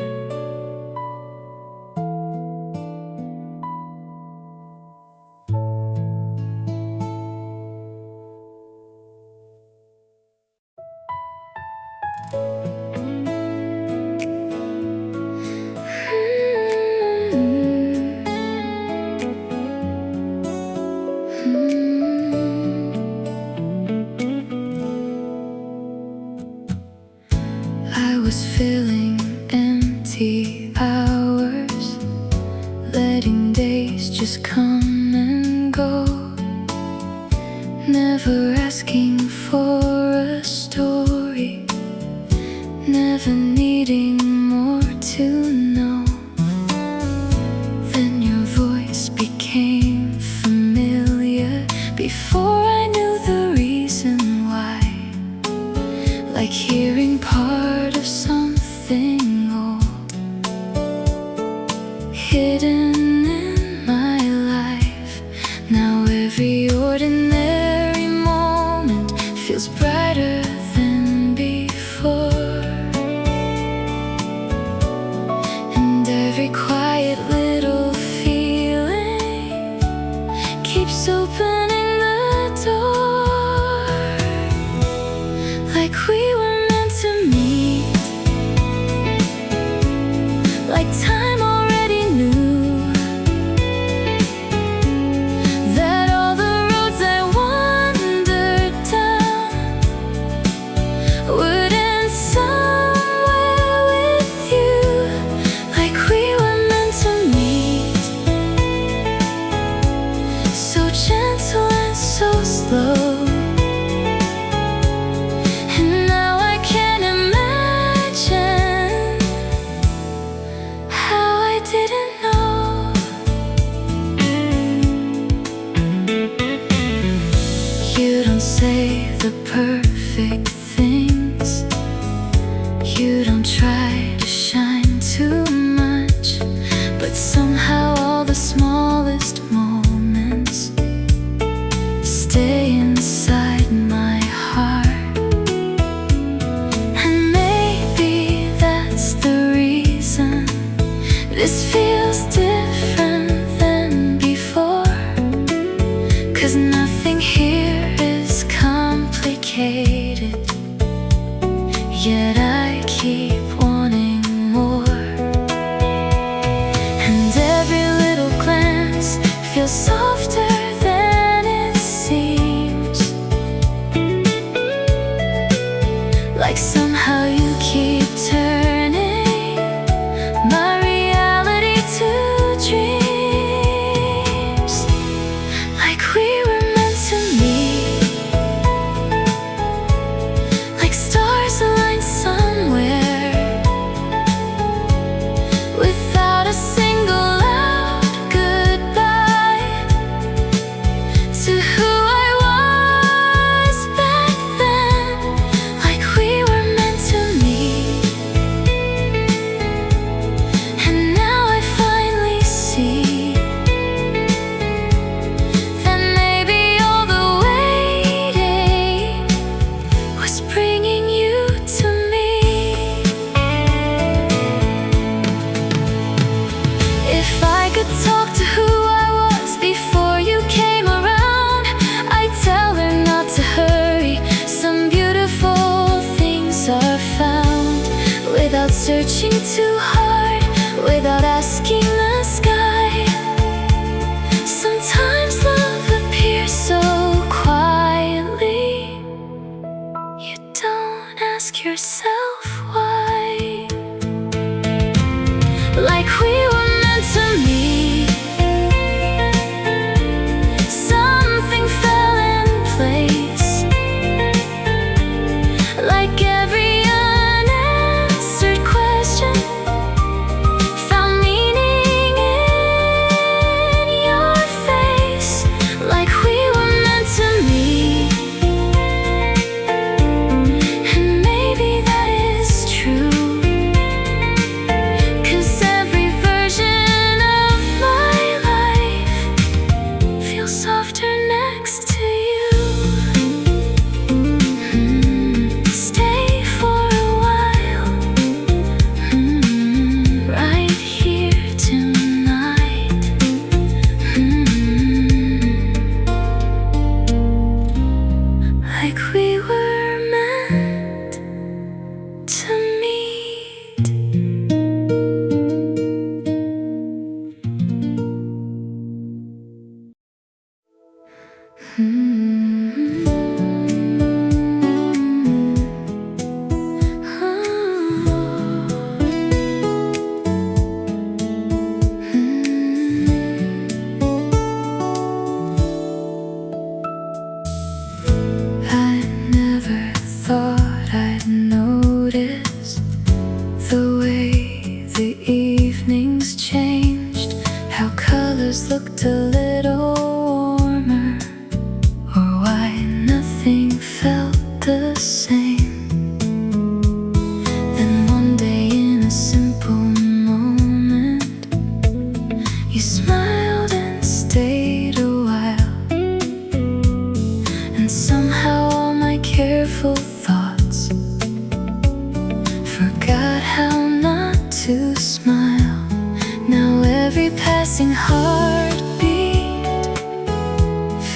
I was feeling empty hours, letting days just come and go, never asking for a story, never needing more to know. Then your voice became familiar before I knew the reason why, like hearing part of something something old hidden in my life. Now every ordinary moment feels brighter than before, and every quiet little feeling keeps opening the door, like we were meant to meet, like time already knew that all the roads I wandered down would end somewhere with you, like we were meant to meet, so gentle and so slow. And now I can't imagine how I didn't know. You don't say the perfect things, you don't try to shine too much, but somehow all the smallest moments stay inside my heart. And maybe that's the reason this feels different than before, 'cause nothing here is complicated, yet I keep wanting more. And every little glance feels softer than it seems, like somehow you keep turning my reality to dreams, like we were meant to meet, like stars aligned somewhere, without a single loud goodbye to who I was back then, like we were meant to meet. And now I finally see that maybe all the waiting was bringing you to me. If I could talk to who I was before you came around, I'd tell her not to hurry. Some beautiful things are found without searching too hard, without asking the sky. Sometimes love appears so quietly, you don't ask yourself why, like we were meant to meet. Something fell in place, like every unanswered question found meaning in your face, like we were meant to meet. And maybe that is true, 'cause every version of my life feels softer next to you. Stay for a while, right here tonight. Like we were meant to meet. I never thought I'd notice the way the evenings changed, how colors looked a little warmer, or why nothing felt the same. Then one day in thoughts. Forgot how not to smile. Now every passing heartbeat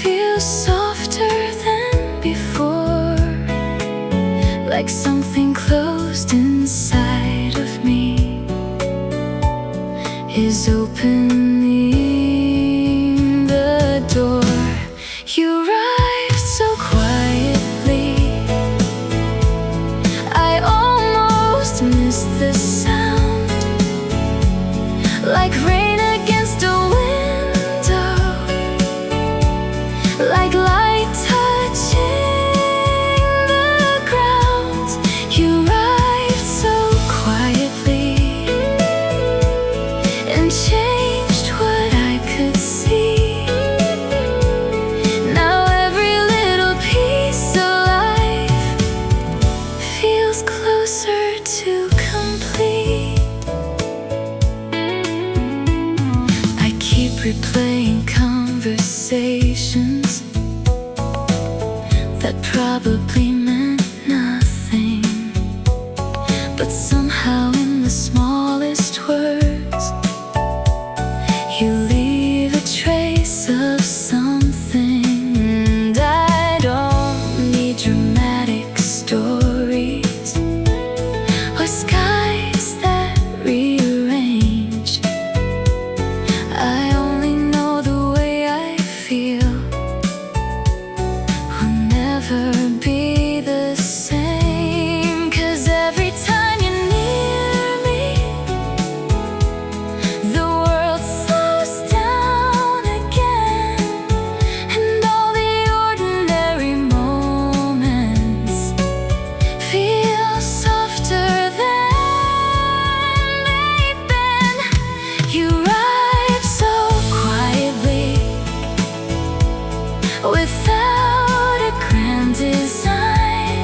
feels softer than before, like something closed inside of me is opening the door. You arrived so quietly, I almost missed the sound, like rain against a window, like light touching the ground. You arrived so quietly and changed what I could see. Now every little piece of life feels closer to complete. I keep replaying conversations that probably meant nothing, but somehow in the smallest words you leave a trace of something. And I don't need dramatic stories or skies that rearrange. I only know the way I feel will never be the same. 'Cause every time you're near me, the world slows down again, and all the ordinary moments feel softer than they've been. You arrive so quietly, without a grand design,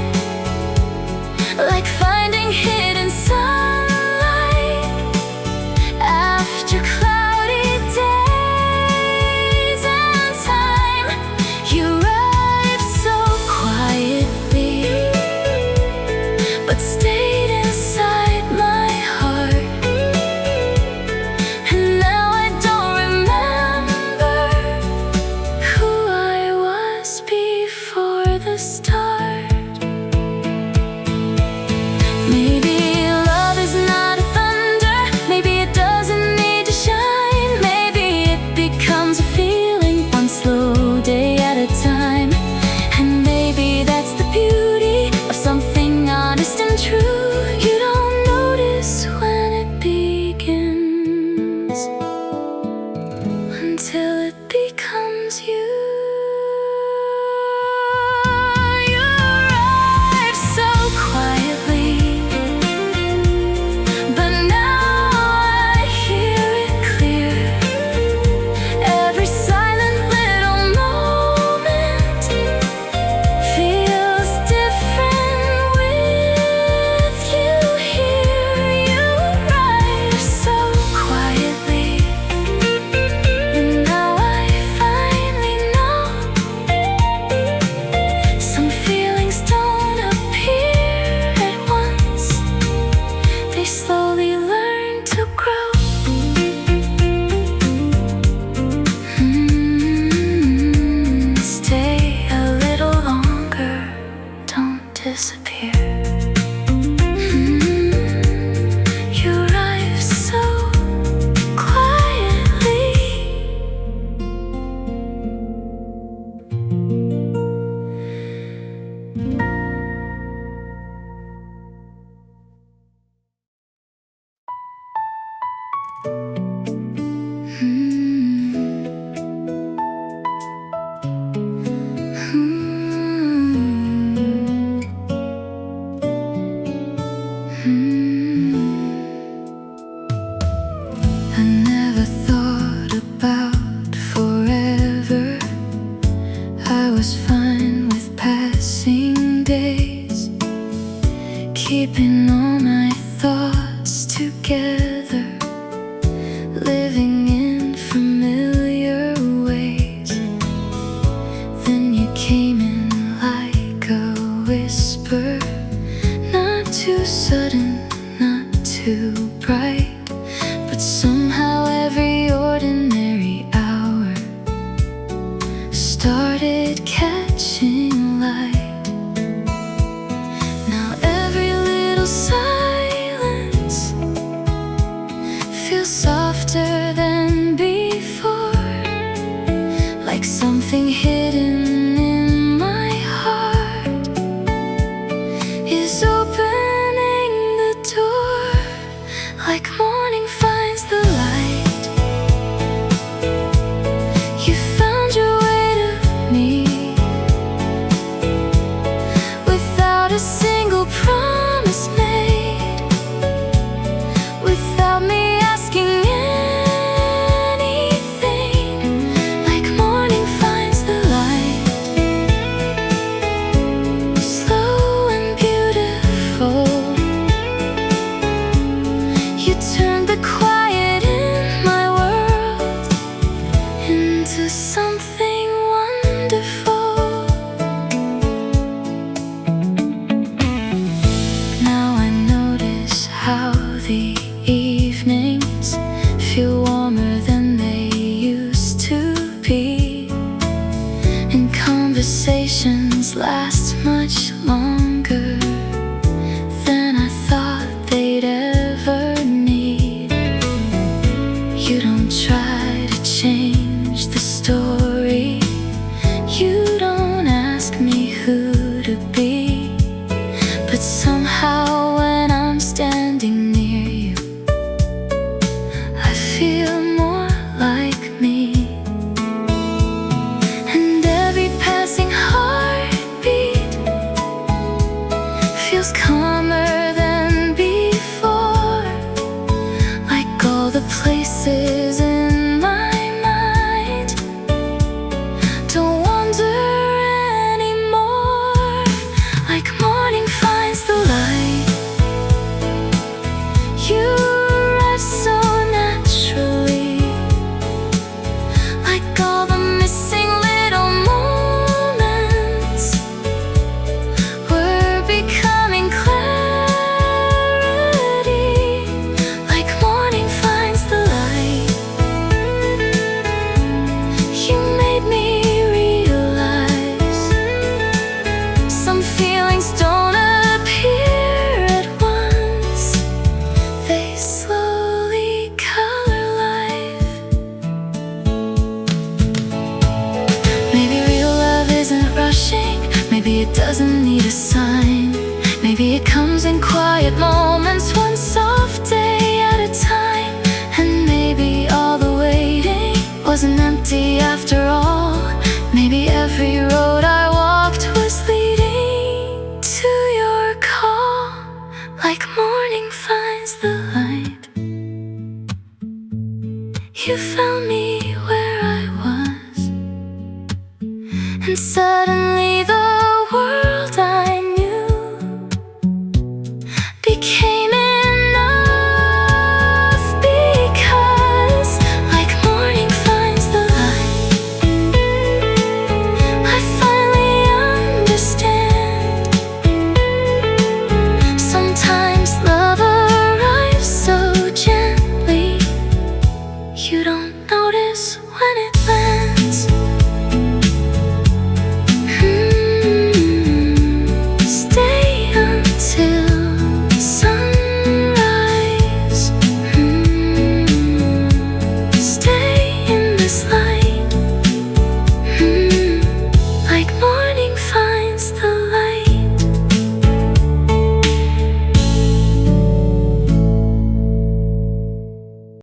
like finding hidden sunlight after cloudy days and time. You arrived so quietly, but stayed inside my heart. And now I don't remember who I was before the start. Maybe love is not a thunder, maybe it doesn't need to shine. Maybe it becomes a feeling, one slow day at a time. And maybe that's the beauty of something honest and true. You don't notice when it begins until it becomes you. You arrived so quietly, but now I hear it clear. Every silent little moment feels different with you here. You arrived so quietly, and now I finally know some feelings don't appear at once, they slowly learn to grow. Stay a little longer, don't disappear. You arrive so quietly. I never thought about forever. I was fine with passing days, keeping all my thoughts together, living in familiar ways. Then you came in like a whisper, over, not too sudden, not too bright, but somehow every ordinary hour started catching light. Now every little silence feels softer than before, like something hidden in my heart is opening the door, like morning finds the light. You found your way to me without a single promise made, without me asking quiet in my world into something wonderful. Now I notice how the evenings feel warmer than they used to be, and conversations last much longer than I thought they'd ever need. You don't try to change the story, you don't ask me who to be, but somehow when I'm standing near you, I feel more like me. And every passing heartbeat feels calmer than before, like all the places in my mind don't wander anymore, like morning finds the light. You arrive so naturally, like all the missing little moments were becoming clarity, like morning finds the light. You made me realize some feelings don't appear at once, they slowly color life. Maybe real love isn't rushing, maybe it doesn't need a sign, maybe it comes in quiet moments